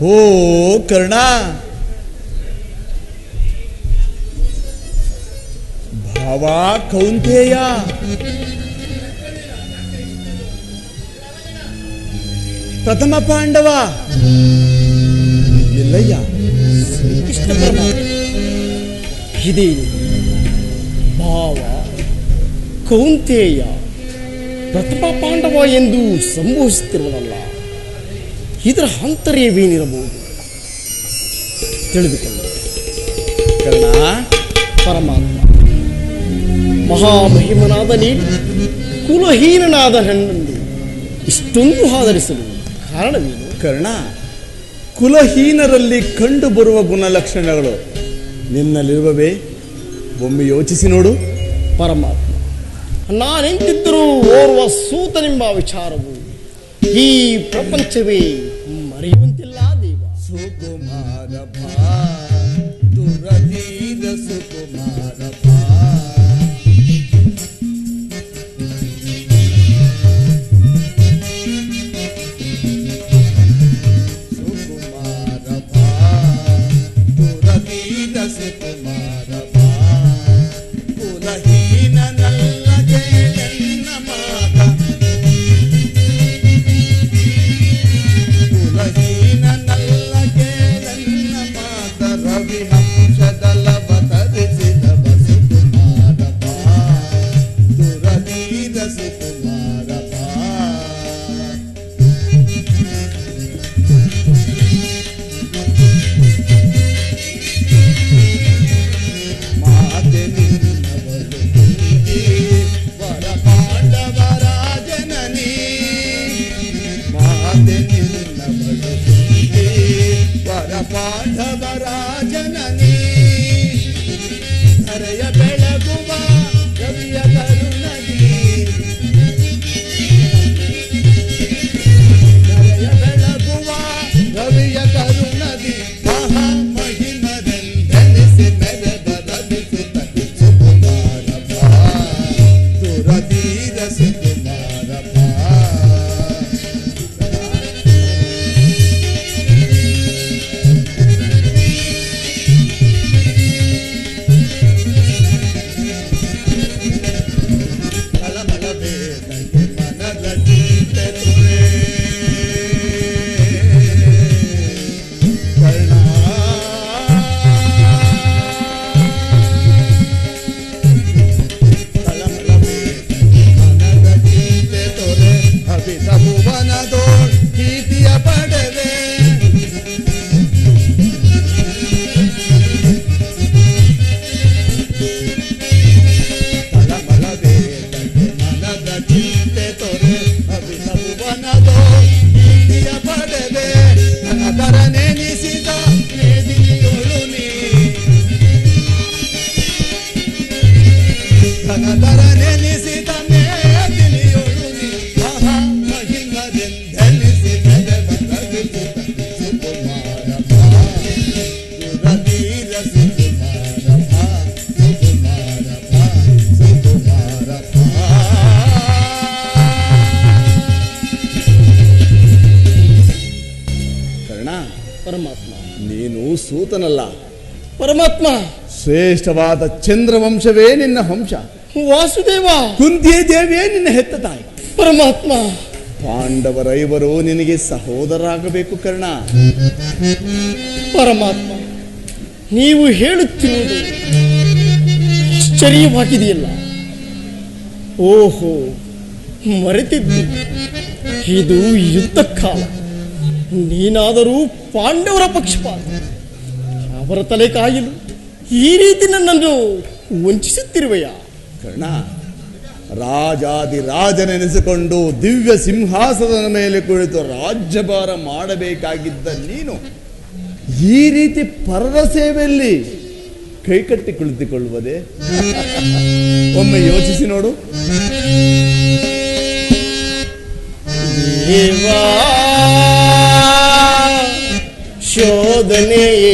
ಓ ಕರ್ಣ, ಭಾವ ಕೌಂತೆಯ, ಪ್ರಥಮ ಪಾಂಡವ ಎಲ್ಲಯ್ಯ, ಶ್ರೀಕೃಷ್ಣ ಪರಮಾತ್ಮ ಇದೇ ಭಾವ ಕೌಂತೆಯ ಪ್ರಥಮ ಪಾಂಡವ ಎಂದು ಸಂಬೋಧಿಸುತ್ತಿರುವುದಲ್ಲ. ಇದರ ಆಂತರ್ಯವೇನಿರಬಹುದು ತಿಳಿದುಕೊಳ್ಳ. ಕರ್ಣ, ಪರಮಾತ್ಮ ಮಹಾಮಹಿಮನಾದ ನೀನು ಕುಲಹೀನನಾದ ನನ್ನನ್ನು ಇಷ್ಟೊಂದು ಆಧರಿಸಲು ಕಾರಣವೇನು? ಕರ್ಣ, ಕುಲಹೀನರಲ್ಲಿ ಕಂಡು ಬರುವ ಗುಣಲಕ್ಷಣಗಳು ನಿನ್ನಲ್ಲಿರುವವೇ? ಒಮ್ಮೆ ಯೋಚಿಸಿ ನೋಡು. ಪರಮಾತ್ಮ, ನಾನೆಂತಿದ್ದರೂ ಓರ್ವ ಸೂತನೆಂಬ ವಿಚಾರವು ಈ ಪ್ರಪಂಚವೇ ಮರೆಯುವಂತಿಲ್ಲ ದೇವ. ಸುಕುಮಾರ ಭಾ ದುರಧೀರ ಸುಕುಮಾರ ಭಾ, ಸುಕುಮಾರ ಭಾ ದುರಧೀರ ಸುಕುಮಾರ ಭಾ, ಕುಲಹೀನನಲ್ಲ ಕೇಳೆನ್ನ ಮಾತ, ಕುಲಹೀನನಲ್ಲ ಕೇಳೆನ್ನ ಮಾತ, ರವಿಹಂಸದಲವತರಿಸಿದ ಸುಕುಮಾರ ಭಾ ದುರಧೀರ ಸುಕುಮಾರ ಭಾ. ಮಾತೆ ನಿನ್ನವಳು ಕುಂತಿ ವರ ಪಾಂಡವರ ಜನನಿ, ಮಾತೆ ನಿನ್ನವಳು ಕುಂತಿ ವರ ಪಾಂಡವರ ಜನನಿ, ಧರೆಯ ಬೆಳಗುವ ರವಿಯ ಕರುಣದಿ, ಧರೆಯ ಬೆಳಗುವ ರವಿಯ ಕರುಣದಿ, ಮಹಾಮಹಿಮರೆಂದೆನಿಸಿ ಮೆರೆದ ರವಿಸುತ ಸುಕುಮಾರ ಭಾ ದುರಧೀರ ಸುಕುಮಾರ ಭಾ. ಕಳಮಳ ವೇದಕ್ಕೆ ಮನದ ಚಿಂತೆ ತೊರೆ, ಕರ್ಣ, ಕಳಮಳ ವೇದಕ್ಕೆ ಮನದ ಚಿಂತೆ ತೊರೆ, ಅಭಿತ ಭುವನದೋಳ್ ಕೀರ್ತಿಯ ಪಡೆವೆ, ಕಳಮಳ ವೇದಕ್ಕೆ ಮನದ ಚಿಂತೆ ತೊರೆ, ಅಭಿತ ಭುವನದೋಳ್ ಕೀರ್ತಿಯ ಪಡೆವೆ, ಧನಧರ ನೆನೆಸಿದ ಮೇದಿನಿಯೊಳು ನೀ, ಧನಧರ ನೆನೆಸಿದ ಮೇದಿನಿಯೊಳು ನೀ, ಮಹಾಮಹಿಮರೆಂದೆನಿಸಿ ಮೆರೆದ ರವಿಸುತ ಸುಕುಮಾರ ಭಾ ದುರಧೀರ ಸುಕುಮಾರ ಭಾ, ಸುಕುಮಾರ ಭಾ ಸುಕುಮಾರ ಭಾ. ಕರ್ಣ, ಪರಮಾತ್ಮ ನೀನು ಸೂತನಲ್ಲ, ಪರಮಾತ್ಮ ಶ್ರೇಷ್ಠವಾದ ಚಂದ್ರವಂಶವೇ ನಿನ್ನ ವಂಶ, ವಾಸುದೇವ ಕುಂತಿ ದೇವಿಯೇ ನಿನ್ನ ಹೆತ್ತ ತಾಯಿ. ಪರಮಾತ್ಮ ಪಾಂಡವರೈವರು ನಿನಗೆ ಸಹೋದರಾಗಬೇಕು ಕರ್ಣ. ಪರಮಾತ್ಮ ನೀವು ಹೇಳುತ್ತಿರುವುದು ಆಶ್ಚರ್ಯವಾಗಿದೆಯಲ್ಲ. ಓಹೋ, ಮರೆತಿದ್ದು ಇದು ಯುದ್ಧ ಕಾಲ. ನೀನಾದರೂ ಪಾಂಡವರ ಪಕ್ಷಪಾತ. ಅವರ ತಲೆ ಕಾಯಲು ಈ ರೀತಿ ನನ್ನನ್ನು ವಂಚಿಸುತ್ತಿರುವೆಯಾ? ಕರ್ಣ, ರಾಜಾದಿರಾಜನೆನಿಸಿಕೊಂಡು ದಿವ್ಯ ಸಿಂಹಾಸನದ ಮೇಲೆ ಕುಳಿತು ರಾಜ್ಯಭಾರ ಮಾಡಬೇಕಾಗಿದ್ದ ನೀನು ಈ ರೀತಿ ಪರರ ಸೇವೆಯಲ್ಲಿ ಕೈಕಟ್ಟಿ ಕುಳಿತುಕೊಳ್ಳುವುದೇ? ಒಮ್ಮೆ ಯೋಚಿಸಿ ನೋಡು. ದೇವಾ ಶೋಧನೆಯೇ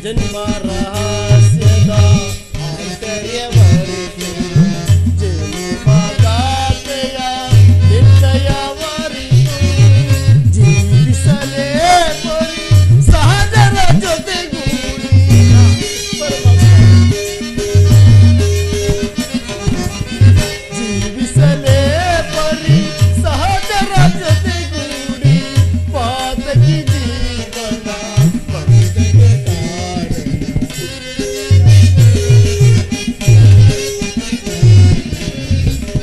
ಜನ್ಮ ರಹಸ್ಯದ ಆಶ್ಚರ್ಯವರಿತು ಜನ್ಮದಾತೆಯ ನಿಶ್ಚಯವರಿತು ಜೀವಿಸಲೇ ಬರಿ ಸಹಜರ ಜೊತೆಗೂಡಿ ಜೀವಿಸಲೇ ಬರಿ ಸಹಜರ ಜೊತೆಗೂಡಿ ಪಾತಕಿ ಜೀವನ ಬಂಧಕ್ಕೆ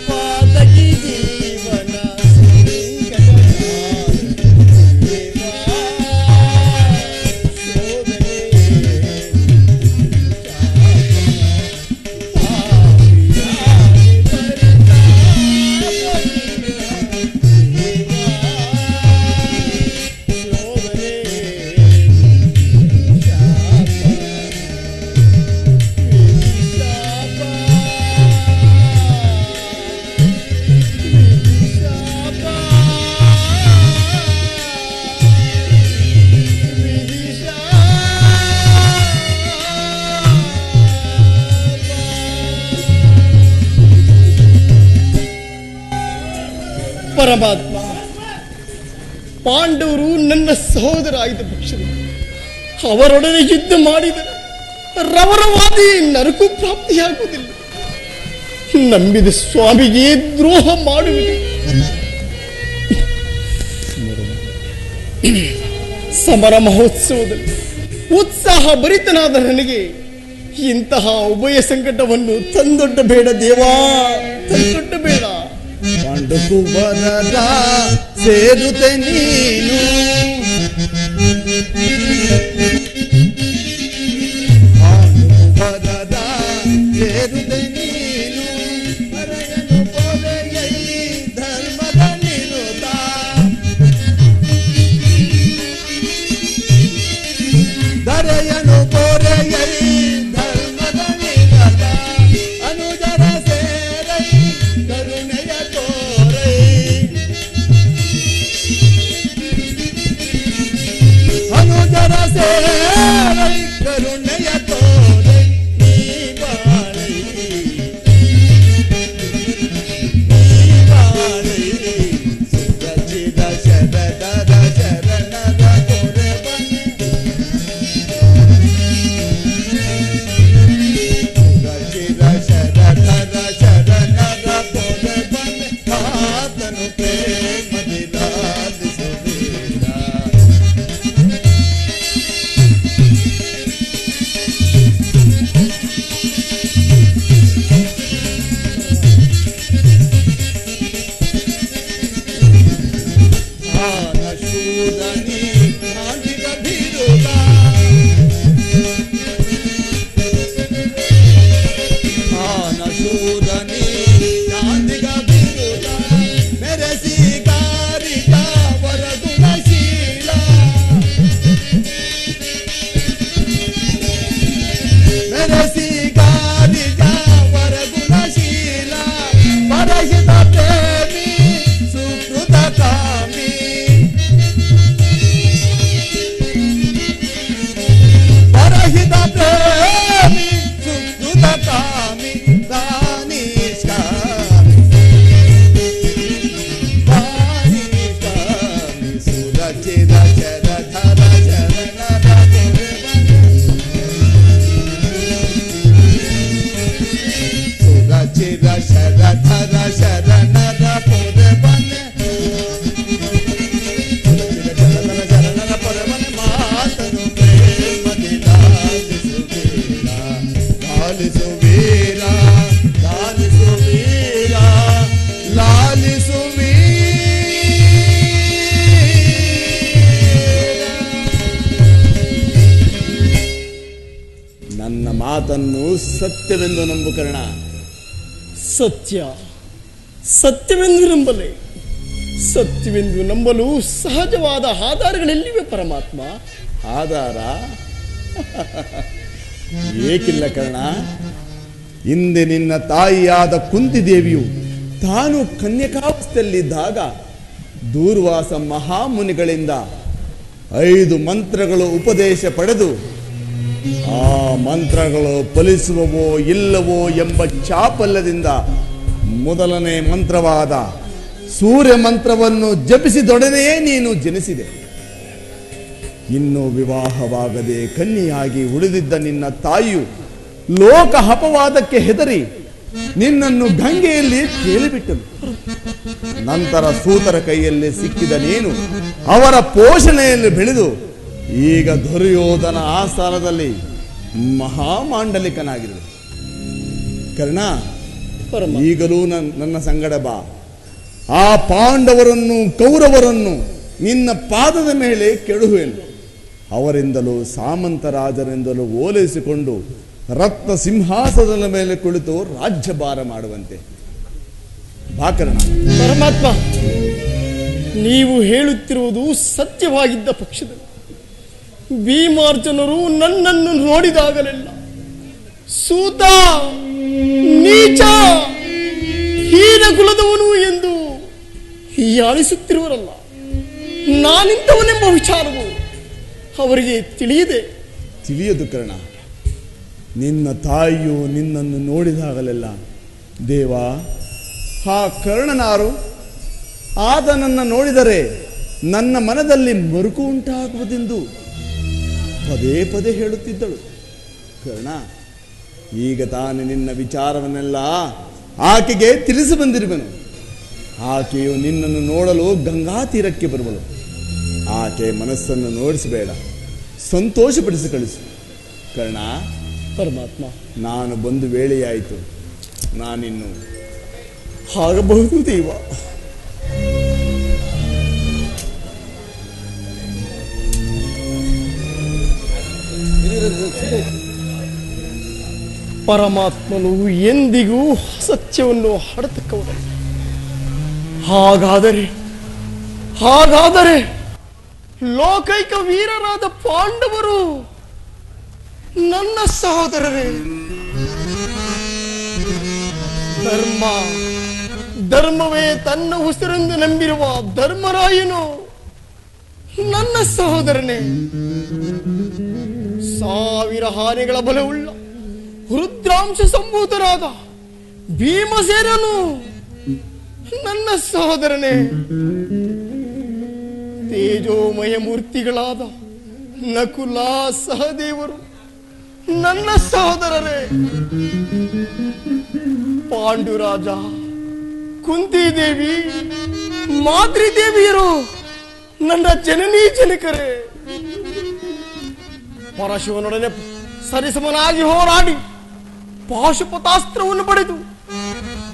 ಪಾತಕಿ ಜೀವನ ಪರಮಾತ್ಮ, ಪಾಂಡವರು ನನ್ನ ಸಹೋದರ ಆಯ್ದ ಪಕ್ಷರು ಅವರೊಡನೆ ಯುದ್ಧ ಮಾಡಿದರೆ ರವರವಾದಿ ನರಕು ಪ್ರಾಪ್ತಿಯಾಗುವುದಿಲ್ಲ. ನಂಬಿದ ಸ್ವಾಮಿಗೆ ದ್ರೋಹ ಮಾಡುವುದು ಸಮರ ಮಹೋತ್ಸವದಲ್ಲಿ ಉತ್ಸಾಹ ಭರಿತನಾದ ನನಗೆ ಇಂತಹ ಉಭಯ ಸಂಕಟವನ್ನು ತಂದೊಡ್ಡಬೇಡ ದೇವಾ, ತಂದೊಡ್ಡಬೇಡ. ಪಾಂಡುಕು ಬರದ ಸೇರುತ್ತೆ ನೀನು, ಪಾಂಡುಕು ಬರದ ಸೇರುತ್ತೆ ನೀನು, ಹರೆಯನು ಪೊರೆಯಲ್ಲಿ ಧರ್ಮದ ನಿರುತ, ಧರೆಯನು ಪೊರೆಯಲ್ಲಿ ಧರ್ಮದ ನಿರತ, ಅನುಜರ ಸೇರೈ ಕರುಣೆಯ ತೋರೈ, ಅನುಜರ ಸೇರೈ ಕರುಣೆಯ ತೋರೈ, ನೀ ಬಾಳೈ ನೀ ಬಾಳೈ, ಸುರಚಿದ ಶರಣರ ಶರಣರ ತೊರೆ ಬನ್ನಿ, ಸುರಚಿದ ಶರಣರ ಶರಣರ ತೊರೆ ಬನ್ನಿ, ಆತನು ಪ್ರೇಮದಿ ಲಾಲಿಸುವೀರ. ಆನಶೂದನಿ ಕಾಂತಿಕ ಬಿರುದ, ಆನಶೂದನಿ ಕಾಂತಿಕ ಬಿರುದ, ಮೆರೆಸಿ ಕಾರಿಕ ವರಗುಣಶೀಲ, ಮೆರೆಸಿ ಕಾರಿಕ ವರಗುಣಶೀಲ, ಪರಹಿತ ಪ್ರೇಮಿ ಸುಕೃತ ಕಾಮಿ, ಪರಹಿತ ಪ್ರೇಮಿ ಸುಕೃತ ಕಾಮಿ, ದಾನಿಷ್ಕಾಮಿ ದಾನಿಷ್ಕಾಮಿ, ಸುರಚಿರ ಶರಧರ ಶರಣರ ತೊರೆ ಬನ್ನಿ, ಸುರಚಿರ ಶರಧರ ಶರಣರ ತೊರೆ ಬನ್ನಿ, ಸುರಚಿರ ಶರಧರ ಶರಣರ ತೊರೆ ಬನ್ನಿ, ಮಾತನು ಪ್ರೇಮದಿ ಲಾಲಿಸುವೀರ, ಲಾಲಿಸುವೀರ, ಲಾಲಿಸುವೀರ, ಲಾಲಿಸುವೀರ. ನನ್ನ ಮಾತನ್ನು ಸತ್ಯವೆಂದು ನಂಬು ಕರ್ಣ. ಸತ್ಯ ಸತ್ಯವೆಂದು ನಂಬಲೆ, ಸತ್ಯವೆಂದು ನಂಬಲು ಸಹಜವಾದ ಆಧಾರಗಳೆಲ್ಲಿವೆ ಪರಮಾತ್ಮ? ಆಧಾರ ಏಕಿಲ್ಲ ಕರ್ಣ. ಹಿಂದೆ ನಿನ್ನ ತಾಯಿಯಾದ ಕುಂತಿದೇವಿಯು ತಾನು ಕನ್ಯಕಾವಸ್ಥೆಯಲ್ಲಿದ್ದಾಗ ದೂರ್ವಾಸ ಮಹಾಮುನಿಗಳಿಂದ 5 ಮಂತ್ರಗಳು ಉಪದೇಶ ಪಡೆದು ಆ ಮಂತ್ರಗಳು ಫಲಿಸುವವೋ ಇಲ್ಲವೋ ಎಂಬ ಚಾಪಲ್ಯದಿಂದ ಮೊದಲನೇ ಮಂತ್ರವಾದ ಸೂರ್ಯ ಮಂತ್ರವನ್ನು ಜಪಿಸಿದೊಡನೆಯೇ ನೀನು ಜನಿಸಿದೆ. ಇನ್ನೂ ವಿವಾಹವಾಗದೆ ಕನ್ಯೆಯಾಗಿ ಉಳಿದಿದ್ದ ನಿನ್ನ ತಾಯಿಯು ಲೋಕ ಅಪವಾದಕ್ಕೆ ಹೆದರಿ ನಿನ್ನನ್ನು ಗಂಗೆಯಲ್ಲಿ ತೇಲಿಬಿಟ್ಟನು. ನಂತರ ಸೂತರ ಕೈಯಲ್ಲಿ ಸಿಕ್ಕಿದ ನೀನು ಅವರ ಪೋಷಣೆಯಲ್ಲಿ ಬೆಳೆದು ಈಗ ದುರ್ಯೋಧನ ಆಸ್ಥಾನದಲ್ಲಿ ಮಹಾಮಾಂಡಲಿಕನಾಗಿರುವೆ. ಕರ್ಣ, ಈಗಲೂ ನನ್ನ ಸಂಗಡ ಬಾ. ಆ ಪಾಂಡವರನ್ನು ಕೌರವರನ್ನು ನಿನ್ನ ಪಾದದ ಮೇಲೆ ಕೆಡುವೆನು. ಅವರಿಂದಲೂ ಸಾಮಂತರಾಜರಿಂದಲೂ ಓಲೈಸಿಕೊಂಡು ರತ್ನ ಸಿಂಹಾಸನದ ಮೇಲೆ ಕುಳಿತು ರಾಜ್ಯಭಾರ ಮಾಡುವಂತೆ ಬಾಕರ್ಣ. ಪರಮಾತ್ಮ, ನೀವು ಹೇಳುತ್ತಿರುವುದು ಸತ್ಯವಾಗಿದ್ದ ಪಕ್ಷದಲ್ಲಿ ಭೀಮಾರ್ಜುನರು ನನ್ನನ್ನು ನೋಡಿದಾಗಲೆಲ್ಲ ಸೂತ, ನೀಚ, ಹೀನ ಕುಲದವನು ಎಂದು ಹೀಯಾಳಿಸುತ್ತಿರುವರಲ್ಲ. ನಾನಿಂತವನೆಂಬ ವಿಚಾರವು ಅವರಿಗೆ ತಿಳಿಯದು ಕರ್ಣ. ನಿನ್ನ ತಾಯಿಯು ನಿನ್ನನ್ನು ನೋಡಿದಾಗಲೆಲ್ಲ ದೇವ, ಆ ಕರ್ಣನಾರು ಆತನನ್ನು ನೋಡಿದರೆ ನನ್ನ ಮನದಲ್ಲಿ ಮರುಕು ಉಂಟಾಗುವುದೆಂದು ಪದೇ ಪದೇ ಹೇಳುತ್ತಿದ್ದಳು. ಕರ್ಣ, ಈಗ ತಾನು ನಿನ್ನ ವಿಚಾರವನ್ನೆಲ್ಲ ಆಕೆಗೆ ತಿಳಿಸಿ ಬಂದಿರುವೆನು. ಆಕೆಯು ನಿನ್ನನ್ನು ನೋಡಲು ಗಂಗಾ ತೀರಕ್ಕೆ ಬರುವಳು. ಆಕೆ ಮನಸ್ಸನ್ನು ನೋಡಿಸಬೇಡ, ಸಂತೋಷಪಡಿಸಿ ಕಳಿಸು. ಕರ್ಣ, ಪರಮಾತ್ಮ, ನಾನು ಬಂದು ವೇಳೆಯಾಯಿತು. ನಾನಿನ್ನು ಆಗಬಹುದು ದೇವ. ಪರಮಾತ್ಮನು ಎಂದಿಗೂ ಸತ್ಯವನ್ನು ಹಡತಕ್ಕವನು. ಹಾಗಾದರೆ ಲೋಕೈಕ ವೀರರಾದ ಪಾಂಡವರು ನನ್ನ ಸಹೋದರರೇ. ಧರ್ಮವೇ ತನ್ನ ಉಸಿರೆಂದು ನಂಬಿರುವ ಧರ್ಮರಾಯನು ನನ್ನ ಸಹೋದರನೇ. 1000 ಆನೆಗಳ ಬಲವುಳ್ಳ ರುದ್ರಾಂಶ ಸಂಭೂತರಾದ ಭೀಮಸೇನನು ನನ್ನ ಸಹೋದರನೇ. ತೇಜೋಮಯ ಮೂರ್ತಿಗಳಾದ ನಕುಲ ಸಹದೇವರು ನನ್ನ ಸಹೋದರರೇ. ಪಾಂಡುರಾಜ, ಕುಂತಿದೇವಿ, ಮಾತೃದೇವಿಯರು ನನ್ನ ಜನನೀ ಜನಕರೇ. ಪರಶುವನೊಡನೆ ಸರಿಸಮನಾಗಿ ಹೋರಾಡಿ ಪಾಶುಪತಾಸ್ತ್ರವನ್ನು ಪಡೆದು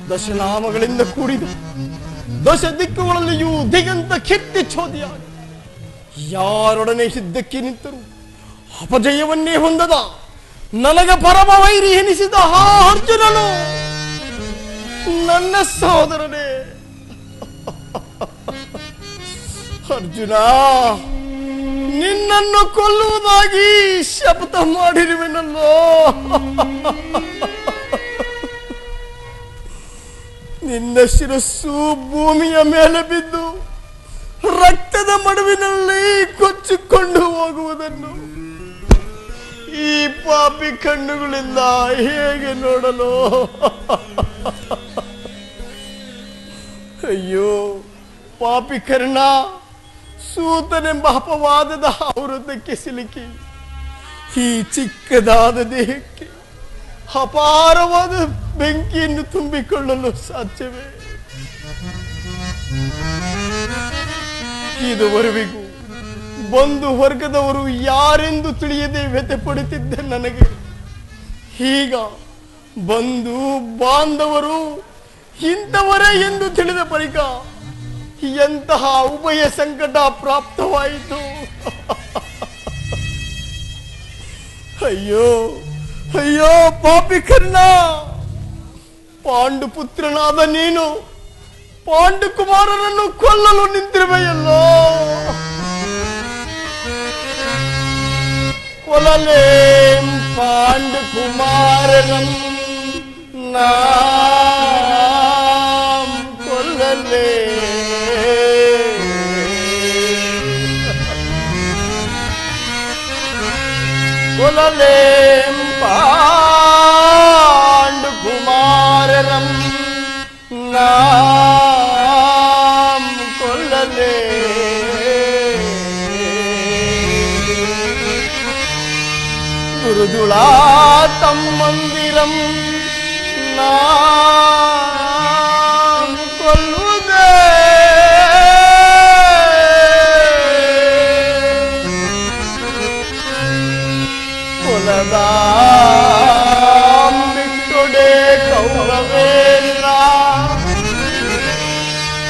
ದಶನಾಮಗಳಿಂದ ಕೂಡಿದ ದಶ ದಿಕ್ಕುಗಳಲ್ಲಿಯೂ ದಿಗಂತ ಕೀರ್ತಿ ಛೋದಿಯಾಗಿ ಯಾರೊಡನೆ ಯುದ್ಧಕ್ಕೆ ನಿಂತರು ಅಪಜಯವನ್ನೇ ಹೊಂದದ ನನಗೆ ಪರಮ ವೈರಿ ಎನಿಸಿದ ಆ ಅರ್ಜುನನು ನನ್ನ ಸಹೋದರನೇ. ಅರ್ಜುನ, ನಿನ್ನನ್ನು ಕೊಲ್ಲುವುದಾಗಿ ಶಪಥ ಮಾಡಿರುವೆನಲ್ಲೋ. ನಿನ್ನ ಶಿರಸ್ಸು ಭೂಮಿಯ ಮೇಲೆ ಬಿದ್ದು ರಕ್ತದ ಮಡುವಿನಲ್ಲಿ ಕೊಚ್ಚಿಕೊಂಡು ಹೋಗುವುದನ್ನು ಈ ಪಾಪಿ ಕಣ್ಣುಗಳಿಂದ ಹೇಗೆ ನೋಡಲು? ಅಯ್ಯೋ ಪಾಪಿ ಕರ್ಣ, ಸೂತನೆಂಬ ಅಪವಾದದ ಆವೃತಕ್ಕೆ ಸಿಲುಕಿ ಈ ಚಿಕ್ಕದಾದ ದೇಹಕ್ಕೆ ಅಪಾರವಾದ ಬೆಂಕಿಯನ್ನು ತುಂಬಿಕೊಳ್ಳಲು ಸಾಧ್ಯವೇ? ಇದುವರೆಗೂ ಬಂಧು ವರ್ಗದವರು ಯಾರೆಂದು ತಿಳಿಯದೆ ವ್ಯಥೆ ಪಡುತ್ತಿದ್ದ ನನಗೆ ಈಗ ಬಂಧು ಬಾಂಧವರು ಇಂಥವರೇ ಎಂದು ತಿಳಿದ ಬಳಿಕ ಎಂತಹ ಉಭಯ ಸಂಕಟ ಪ್ರಾಪ್ತವಾಯಿತು. ಅಯ್ಯೋ ಅಯ್ಯೋ ಪಾಪಿ ಕರ್ಣ, ಪಾಂಡುಪುತ್ರನಾದ ನೀನು ಪಾಂಡುಕುಮಾರನನ್ನು ಕೊಲ್ಲಲು ನಿಂತಿರುವೆಯಲ್ಲೋ. ಕೊಲ್ಲಲೇ ಪಾಂಡುಕುಮಾರನಂ ನಾಂ ಕೊಲ್ಲಲೇ. కొలలేం పాండు కుమారరం నాం కొల్లలే గురుజుళా తమ్మందిరం నాం కొల్లుదే కొలదాం బిట్టుడే కౌరవేంద్ర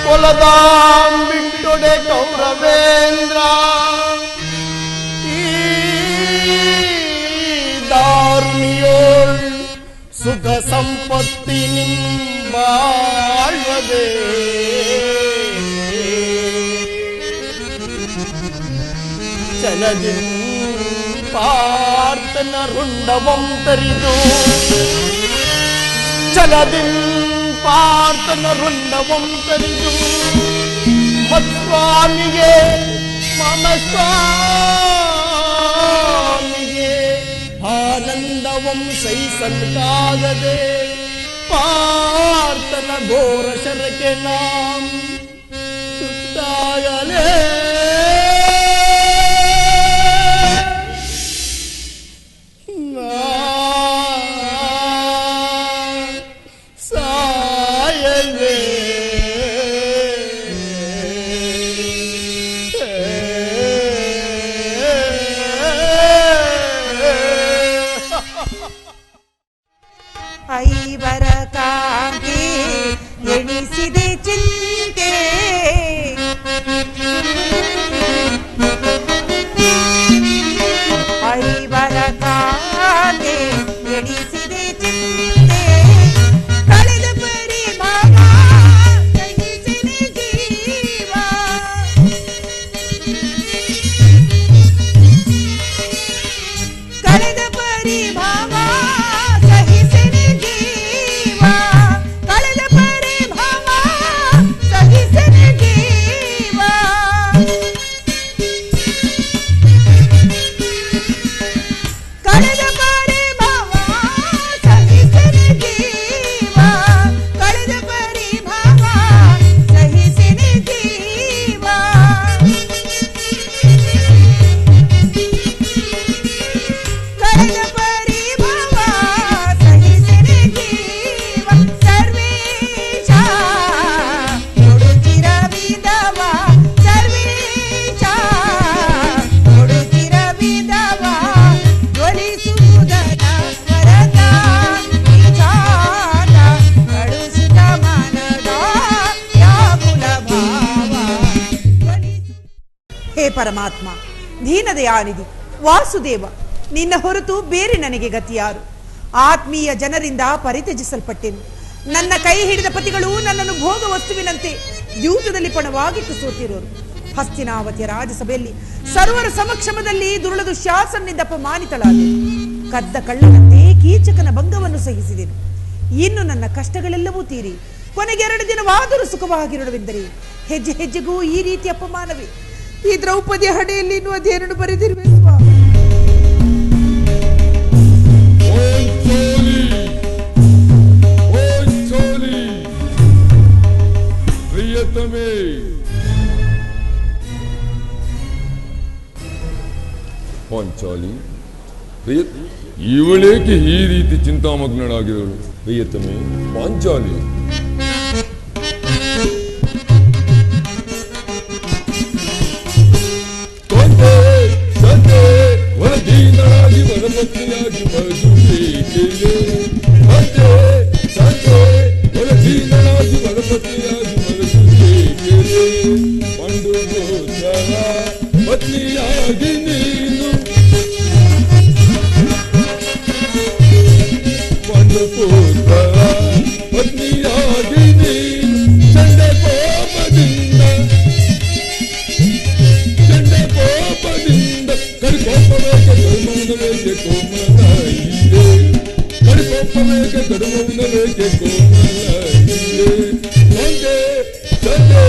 కొలదాం బిట్టుడే కౌరవేంద్ర ಈ ದಾರುಣಿಯೋಳ್ ಸುಖ ಸಂಪತ್ತಿ ನಿಂಬಾಳ್ವದೆ ಚಲದಿ ಪಾರ್ಥನ ರುಂಡವಂ ತರಿದು ಚಲದಿನ್ ಪಾರ್ಥನ ರುಂಡವಂ ತರಿದು ಮತ್ಸ್ವಾಮಿಗೆ ಮಮ ಸ್ವಾಮಿಗೆ ಆನಂದವಂ ಸೈಸಲ್ಕಾಗದೆ ಪಾರ್ಥನ ಘೋರ ಶರಕ್ಕೆ ನಾಂ ಸುತ್ತಾಗಲೇ ಸಾಯಲೇ ಐವರ ಕಾಂತಿ ಎಣಿಸಿದೆ ಚಿಂತೆ ಐವರ ಕಾಂತಿ ಎಣಿಸಿದೆ ಚಿಂತೆ ಕಳೆದ ಪರಿಭಾವ ಸಹಿಸಿದೆ ಜೀವ ಕಳೆದ ಪರಿಭಾವ ಪರಮಾತ್ಮ, ದೀನದಯಾನಿಧಿ, ವಾಸುದೇವ, ನಿನ್ನ ಹೊರತು ಬೇರೆ ನನಗೆ ಗತಿಯಾರು? ಆತ್ಮೀಯ ಜನರಿಂದ ಪರಿತ್ಯಜಿಸಲ್ಪಟ್ಟೆನು. ನನ್ನ ಕೈ ಹಿಡಿದ ಪತಿಗಳು ನನ್ನನ್ನು ಭೋಗ ವಸ್ತುವಿನಂತೆ ದ್ಯೂತದಲ್ಲಿ ಪಣವಾಗಿಟ್ಟು ಸೋತಿರೋರು. ಹಸ್ತಿನಾವತಿಯ ರಾಜಸಭೆಯಲ್ಲಿ ಸರ್ವರ ಸಮಕ್ಷಮದಲ್ಲಿ ದುರುಳದು ಶಾಸನದಿಂದ ಅಪಮಾನಿತಳಾದೆ. ಕದ್ದ ಕಳ್ಳನಂತೆ ಕೀಚಕನ ಭಂಗವನ್ನು ಸಹಿಸಿದೆನು. ಇನ್ನು ನನ್ನ ಕಷ್ಟಗಳೆಲ್ಲವೂ ತೀರಿ ಕೊನೆಗೆ 2 ದಿನವಾದರೂ ಸುಖವಾಗಿರುವುದೆಂದರೆ ಹೆಜ್ಜೆ ಹೆಜ್ಜೆಗೂ ಈ ರೀತಿ ಅಪಮಾನವೇ? ಈ ದ್ರೌಪದಿ ಹಣೆಯಲ್ಲಿ ಇನ್ನೂ ಅದೇನು ಬರೆದಿರುವೆ ಸ್ವಾಮಿ? ಪ್ರಿಯತಮೇ, ಪಾಂಚಾಲಿ, ಇವಳೇಕೆ ಈ ರೀತಿ ಚಿಂತಾಮಗ್ನಳಾಗಿರಳು? ಪ್ರಿಯತಮೇ ಪಾಂಚಾಲಿ, ವರದೀನಳಾಗಿ ವರಪತ್ನಿಯಾಗಿ ಬದುಕೇಕೆ? ವರದೀನಳಾಗಿ ವರಪತ್ನಿಯಾಗಿ ಬದುಕೇಕೆ? ಪಂಡುಗೋಸ್ಕರ ಪತ್ನಿಯಾಗಿ ನೀನು ಪಂಡುಗೋಸ್ಕರ ಪತ್ನಿಯಾಗಿ ನೀನು ಚಂಡೆ ಕೋಪದಿಂದ ಕಡಿಕೋಪವೇಕೆ ಧರ್ಮವನವೇಕೆ ಕೋಮಲಾಯಿದೆ? ಕಡಿಕೋಪವೇಕೆ ಧರ್ಮವನವೇಕೆ ಕೋಮಲಾಯಿದೆ? ಒಂದೇ ತಂದೆ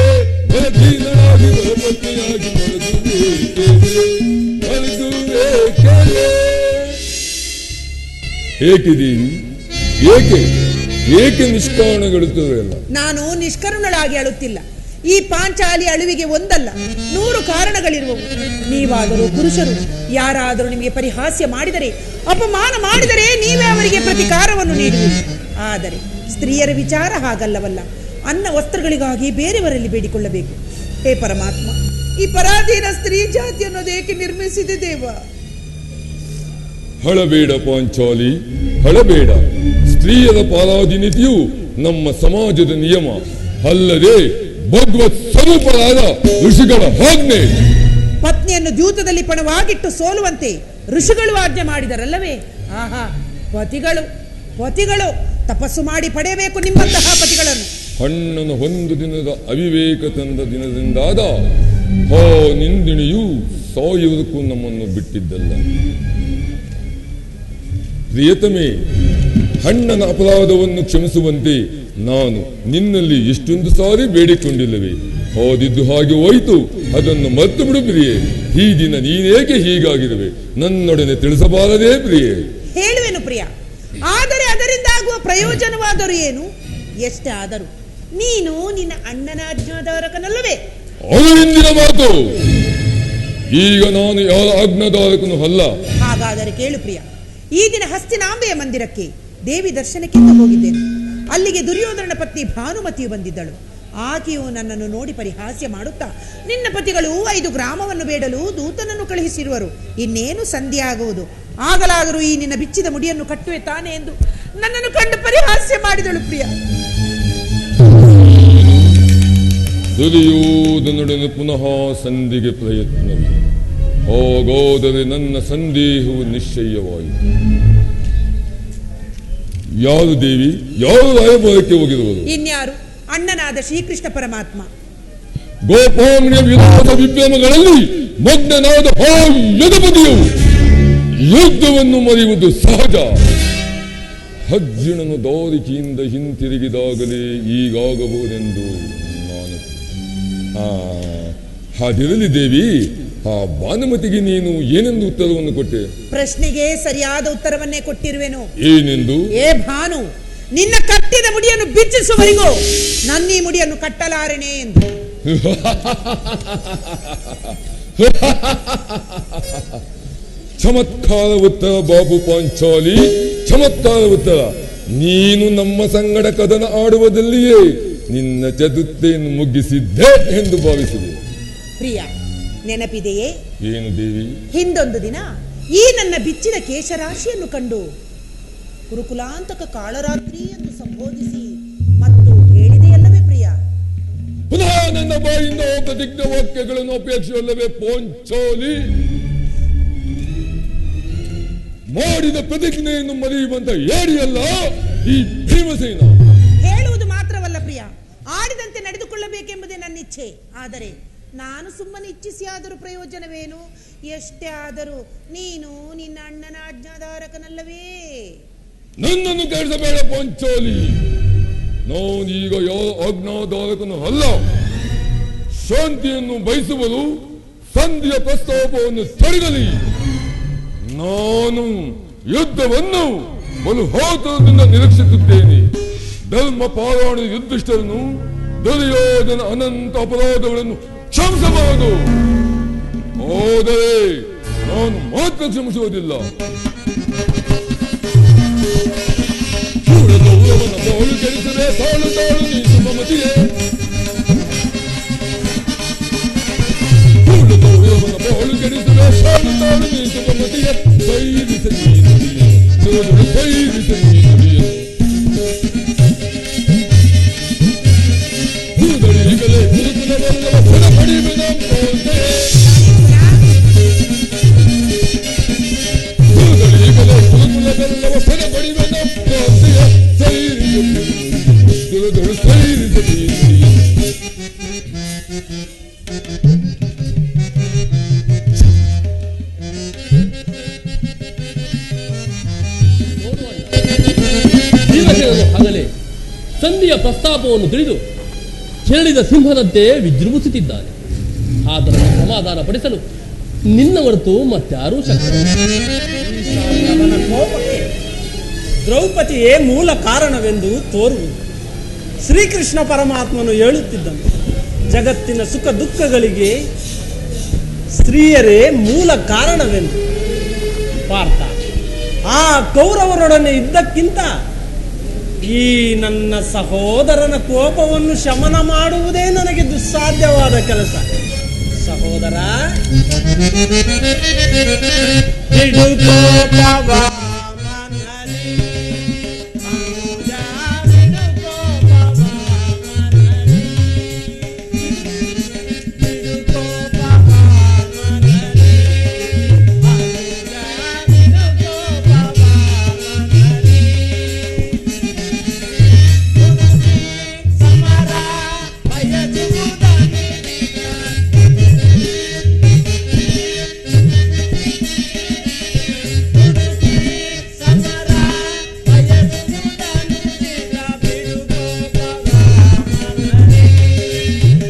ವರದೀನಳಾಗಿ ವರಪತ್ನಿಯಾಗಿ ಮರೆದು ಬೇಕೆ? ಮರೆದು ಬೇಕೆ? ಏಕೆ ದೇವಿ, ಏಕೆ ಏಕೆ ನಿಷ್ಕಾರಣಗೊಳ್ಳುತ್ತದೆಯಲ್ಲ? ನಾನು ನಿಷ್ಕರುಣಳಾಗಿ ಅಳುತ್ತಿಲ್ಲ. ಈ ಪಾಂಚಾಲಿ ಅಳುವಿಗೆ ಒಂದಲ್ಲ 100 ಕಾರಣಗಳಿರುವವು. ನೀವಾದರೂ ಪುರುಷರು ಯಾರಾದರೂ ನಿಮಗೆ ಪರಿಹಾಸ್ಯ ಮಾಡಿದರೆ, ಅಪಮಾನ ಮಾಡಿದರೆ ನೀವೇ ಅವರಿಗೆ ಪ್ರತಿಕಾರವನ್ನು ನೀಡುವಿರಿ. ಆದರೆ ಸ್ತ್ರೀಯರ ವಿಚಾರ ಹಾಗಲ್ಲವಲ್ಲ. ಅನ್ನ ವಸ್ತ್ರಗಳಿಗಾಗಿ ಬೇರೆಯವರಲ್ಲಿ ಬೇಡಿಕೊಳ್ಳಬೇಕು. ಹೇ ಪರಮಾತ್ಮ, ಈ ಪರಾಧೀನ ಸ್ತ್ರೀ ಜಾತಿ ಅನ್ನೋದೇಕೆ ನಿರ್ಮಿಸಿದೆ ದೇವ? ಹಳಬೇಡ ಪಾಂಚಾಲಿ, ಹಳಬೇಡ. ಸ್ತ್ರೀಯರ ಪರಾಧೀನತೆಯು ನಮ್ಮ ಸಮಾಜದ ನಿಯಮ, ಅಲ್ಲದೆ ಭಗವತ್ ಸ್ವರೂಪರಾದ ಋಷಿಗಳ ಆಜ್ಞೆ. ಪತ್ನಿಯನ್ನು ದ್ಯೂತದಲ್ಲಿ ಪಣವಾಗಿಟ್ಟು ಸೋಲುವಂತೆ ಋಷಿಗಳು ಆಜ್ಞೆ ಮಾಡಿದರಲ್ಲವೇ? ಆಹಾ, ಪತಿಗಳು ತಪಸ್ಸು ಮಾಡಿ ಪಡೆಯಬೇಕು ನಿಮ್ಮಂತಹ ಪತಿಗಳನ್ನು. ಅಣ್ಣನ ಒಂದು ದಿನದ ಅವಿವೇಕ ತಂದ ದಿನದಿಂದಾದ ಆ ನಿಂದಿಣಿಯು ಸಾಯುವುದಕ್ಕೂ ನಮ್ಮನ್ನು ಬಿಟ್ಟಿದ್ದಲ್ಲ. ಪ್ರಿಯತಮೇ, ಅಣ್ಣನ ಅಪರಾಧವನ್ನು ಕ್ಷಮಿಸುವಂತೆ ನಾನು ನಿನ್ನಲ್ಲಿ ಎಷ್ಟೊಂದು ಸಾರಿ ಬೇಡಿಕೊಂಡಿಲ್ಲವೇ? ಹೋದಿದ್ದು ಹಾಗೆ ಹೋಯಿತು, ಅದನ್ನು ಮರೆತು ಬಿಡು ಪ್ರಿಯೆ. ಈ ದಿನ ನೀನೇಕೆ ಹೀಗಾಗಿರುವೆ ನನ್ನೊಡನೆ ತಿಳಿಸಬಾರದೇ ಪ್ರಿಯೆ? ಹೇಳುವೆನು ಪ್ರಿಯ, ಆದರೆ ಅದರಿಂದಾಗುವ ಪ್ರಯೋಜನವಾದರೂ ಏನು? ಎಷ್ಟೇ ಆದರೂ ನೀನು ನಿನ್ನ ಅಣ್ಣನ ಆಜ್ಞಾಧಾರಕನಲ್ಲವೇ? ಅದು ಹಿಂದಿನ ಮಾತು. ಈಗ ನಾನು ಯಾರ ಆಜ್ಞಾಧಾರಕನು ಅಲ್ಲ. ಹಾಗಾದರೆ ಕೇಳು ಪ್ರಿಯ, ಈ ದಿನ ಹಸ್ತಿನಾಂಬೆಯ ಮಂದಿರಕ್ಕೆ ದೇವಿ ದರ್ಶನಕ್ಕೆಂದು ಹೋಗಿದ್ದೇನೆ. ಅಲ್ಲಿಗೆ ದುರ್ಯೋಧನ ಪತ್ನಿ ಭಾನುಮತಿಯು ಬಂದಿದ್ದಳು. ಆಕೆಯು ನನ್ನನ್ನು ನೋಡಿ ಪರಿಹಾಸ್ಯ ಮಾಡುತ್ತಾ, ನಿನ್ನ ಪತಿಗಳು 5 ಗ್ರಾಮವನ್ನು ಬೇಡಲು ದೂತನನ್ನು ಕಳುಹಿಸಿರುವರು, ಇನ್ನೇನು ಸಂಧಿ ಆಗುವುದು, ಆಗಲಾದರೂ ಈ ನಿನ್ನ ಬಿಚ್ಚಿದ ಮುಡಿಯನ್ನು ಕಟ್ಟುವೆ ತಾನೆ ಎಂದು ನನ್ನನ್ನು ಕಂಡು ಪರಿಹಾಸ್ಯ ಮಾಡಿದಳು ಪ್ರಿಯ. ದುರ್ಯೋಧನೊಡನೆ ಪುನಃ ಸಂಧಿಗೆ ಪ್ರಯತ್ನವೇ? ಹಾಗಾದರೆ ನನ್ನ ಸಂದೇಹವು ನಿಶ್ಚಯವಾಯಿತು. ಯಾರು ದೇವಿ, ಯಾರು ರಾಯಭಾರಕ್ಕೆ ಹೋಗಿರುವುದು? ಇನ್ಯಾರು, ಅಣ್ಣನಾದ ಶ್ರೀಕೃಷ್ಣ ಪರಮಾತ್ಮ. ಗೋಪಾಂಗ್ಯ ವಿರೋಧ ವಿಭ್ರಮಗಳಲ್ಲಿ ಮಗ್ನನಾದ ಆ ಯದುಪತಿಯು ಯುದ್ಧವನ್ನು ಮರೆಯುವುದು ಸಹಜ. ಅರ್ಜುನನು ದಾರಿಕೆಯಿಂದ ಹಿಂತಿರುಗಿದಾಗಲೇ ಹೀಗಾಗಬಹುದೆಂದು ನಾನು. ಹಾದಿರಲಿ ದೇವಿ, ಆ ಭಾನುಮತಿಗೆ ನೀನು ಏನೆಂದು ಉತ್ತರವನ್ನು ಕೊಟ್ಟೆ? ಪ್ರಶ್ನೆಗೆ ಸರಿಯಾದ ಉತ್ತರವನ್ನೇ ಕೊಟ್ಟಿರುವೆನು. ಏನೆಂದು? ಏ ಭಾನು, ನಿನ್ನ ಕಟ್ಟಿದ ಮುಡಿಯನ್ನು ಬಿಚ್ಚಿಸುವವರೆಗೂ ನನ್ನ ಈ ಮುಡಿಯನ್ನು ಕಟ್ಟಲಾರೆನೆ ಎಂದು. ಚಮತ್ಕಾರ ಉತ್ತರ ಬಾಬು ಪಾಂಚಾಲಿ, ಚಮತ್ಕಾರ ಉತ್ತರ. ನೀನು ನಮ್ಮ ಸಂಗಡ ಕದನ ಆಡುವುದಲ್ಲಿಯೇ ನಿನ್ನ ಚತುರ್ಥೆಯನ್ನು ಮುಗಿಸಿದ್ದೆ ಎಂದು ಭಾವಿಸಿದೆ. ಪ್ರಿಯ, ನೆನಪಿದೆಯೇ? ಏನು ದೇವಿ? ಹಿಂದೊಂದು ದಿನ ಈ ನನ್ನ ಬಿಚ್ಚಿದ ಕೇಶರಾಶಿಯನ್ನು ಕಂಡು ಕುರುಕುಲಾಂತಕ ಕಾಳರಾತ್ರಿ ಎಂದು ಸಂಬೋಧಿಸಿ ಮತ್ತು ಹೇಳಿದೆಯಲ್ಲವೇ ಪ್ರಿಯ? ಪುನಃ ನನ್ನ ಬಾಯಿಂದ ಪ್ರತಿಜ್ಞ ವಾಕ್ಯಗಳನ್ನು ಅಪೇಕ್ಷೆಯಲ್ಲವೇ ಪಾಂಚಾಲಿ? ಮಾಡಿದ ಪ್ರತಿಜ್ಞೆಯನ್ನು ಮರೆಯುವಂತ ಏಡಿಯಲ್ಲ ಈ ಭೀಮಸೇನ. ಹೇಳುವುದು ಮಾತ್ರವಲ್ಲ ಪ್ರಿಯ, ಆಡಿದಂತೆ ನಡೆದುಕೊಳ್ಳಬೇಕೆಂಬುದೇ ನನ್ನ ಇಚ್ಛೆ. ಆದರೆ ನಾನು ಸುಮ್ಮನೆ ಇಚ್ಛಿಸಿ ಆದರೂ ಪ್ರಯೋಜನವೇನು? ಎಷ್ಟೇ ಆದರೂ ನೀನು ನಿನ್ನ ಅಣ್ಣನ ಆಜ್ಞಾಧಾರಕನಲ್ಲವೇ? ನನ್ನನ್ನು ಕೆಡಿಸಬೇಡ ಪಾಂಚಾಲಿ. ನಾನೀಗ ಯಾವ ಆಜ್ಞಾಧಾರಕನು ಅಲ್ಲ. ಶಾಂತಿಯನ್ನು ಬಯಸುವರು ಸಂಧಿಯ ಪ್ರಸ್ತಾಪವನ್ನು ತಡೆಗಲಿ. ನಾನು ಯುದ್ಧವನ್ನು ಬಲು ಹಾತರದಿಂದ ನಿರೀಕ್ಷಿಸುತ್ತೇನೆ. ಧರ್ಮ ಪಾರಾಯಣ ಯುದ್ಧಿಷ್ಠರನ್ನು ದುರ್ಯೋಧನ ಅನಂತ ಅಪರಾಧಗಳನ್ನು ಕ್ಷಮಿಸಬಹುದು, ಆದರೆ ನಾನು ಮಾತ್ರ ಕ್ಷಮಿಸುವುದಿಲ್ಲ. ಗೌರವನ ಬಾಳು ಕೆಡಿಸದೆ ತಾಳು ತಾಳು ನೀ ಸುಮಮತಿಯೇ. ಗೌರವನ ಬಾಳು ಕೆಡಿಸದೆ ತಾಳು ತಾಳು ನೀ ಸುಮಮತಿಯೇ. ಸೈರಿಸ ನೀನುಡಿಯೇ, ಸೈರಿಸ ನೀನುಡಿಯೇ. ಈಗಲೇ ಗುರುಕುಲವೆಲ್ಲವ ಹೊರಪಡಿವೆ ನಮ್ಮೋದೆ. ಈಗಲೇ ಗುರುಕುಲವೆಲ್ಲವ ಹೊರಪಡಿವೆ ನಮ್ಮೋದೆಯ. ಸೈರಿಸ ಗುರುಗಳು ಸೈರಿಸ ನೀನುಡಿಯೇ. ಆಗಲೇ ಸಂಧಿಯ ಪ್ರಸ್ತಾಪವನ್ನು ತಿಳಿದು ಕೇಳಿದ ಸಿಂಹದಂತೆ ವಿಜೃಂಭಿಸುತ್ತಿದ್ದಾನೆ. ಅದನ್ನು ಸಮಾಧಾನ ಪಡಿಸಲು ನಿನ್ನ ಹೊರತು ಮತ್ತಾರೂ ಶಕ್ತ. ಅವನ ಕೋಪಕ್ಕೆ ದ್ರೌಪದಿಯೇ ಮೂಲ ಕಾರಣವೆಂದು ತೋರುವುದು. ಶ್ರೀಕೃಷ್ಣ ಪರಮಾತ್ಮನು ಹೇಳುತ್ತಿದ್ದನು, ಜಗತ್ತಿನ ಸುಖ ದುಃಖಗಳಿಗೆ ಸ್ತ್ರೀಯರೇ ಮೂಲ ಕಾರಣವೆಂದು. ಪಾರ್ಥ, ಆ ಕೌರವರೊಡನೆ ಇದ್ದಕ್ಕಿಂತ ಈ ನನ್ನ ಸಹೋದರನ ಕೋಪವನ್ನು ಶಮನ ಮಾಡುವುದೇ ನನಗೆ ದುಸ್ಸಾಧ್ಯವಾದ ಕೆಲಸ. ಸಹೋದರ, ಬಿಡು ಕೋಪವ ಮನಲಿ, ಅನುಜ ಬಿಡು ಕೋಪವ ಮನಲಿ, ಬಿಡು ಕೋಪವ ಮನಲಿ, ಅನುಜ ಬಿಡು ಕೋಪವ ಮನಲಿ. ಸಮರ ಬಯಸುವುದನಿಲ್ಲ, ಸಮರ ಬಯಸುವುದನಿಲ್ಲ, ಬಿಡು ಕೋಪವ ಮನಲಿ,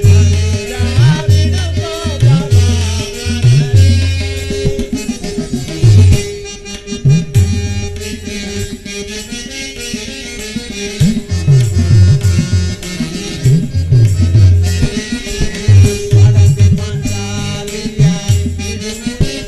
ಅನುಜ ಬಿಡು ಕೋಪವ ಮನಲಿ. ಅಡಕೆ ಪಾಂಚಾಲಿಯ ಬಿಡುವುದಿಲ್ಲ, ಅಡಕೆ ಪಾಂಚಾಲಿಯ ಬಿಡುವುದಿಲ್ಲ,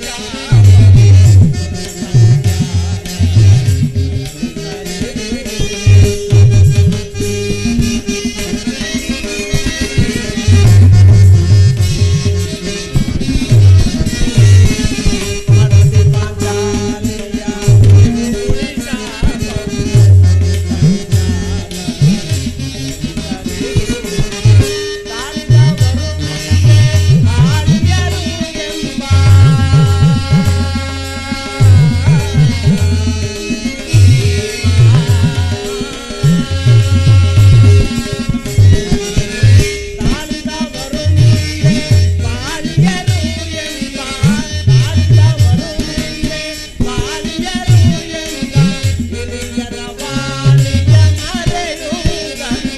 ತಾಳಿದವರು ಮುಂದೆ ಆಳಿಯರು ಎಂಬ ತಾಳಿದವರು ಮುಂದೆ ಬಾಳಿಯರು ಎಂಬ, ತಾಳಿದವರು ಮುಂದೆ ಬಾಳಿಯರು ಎಂಬ, ಹಿರಿಯರ ವಾಣಿಯ ಮರೆಯುವುದನ್ನು,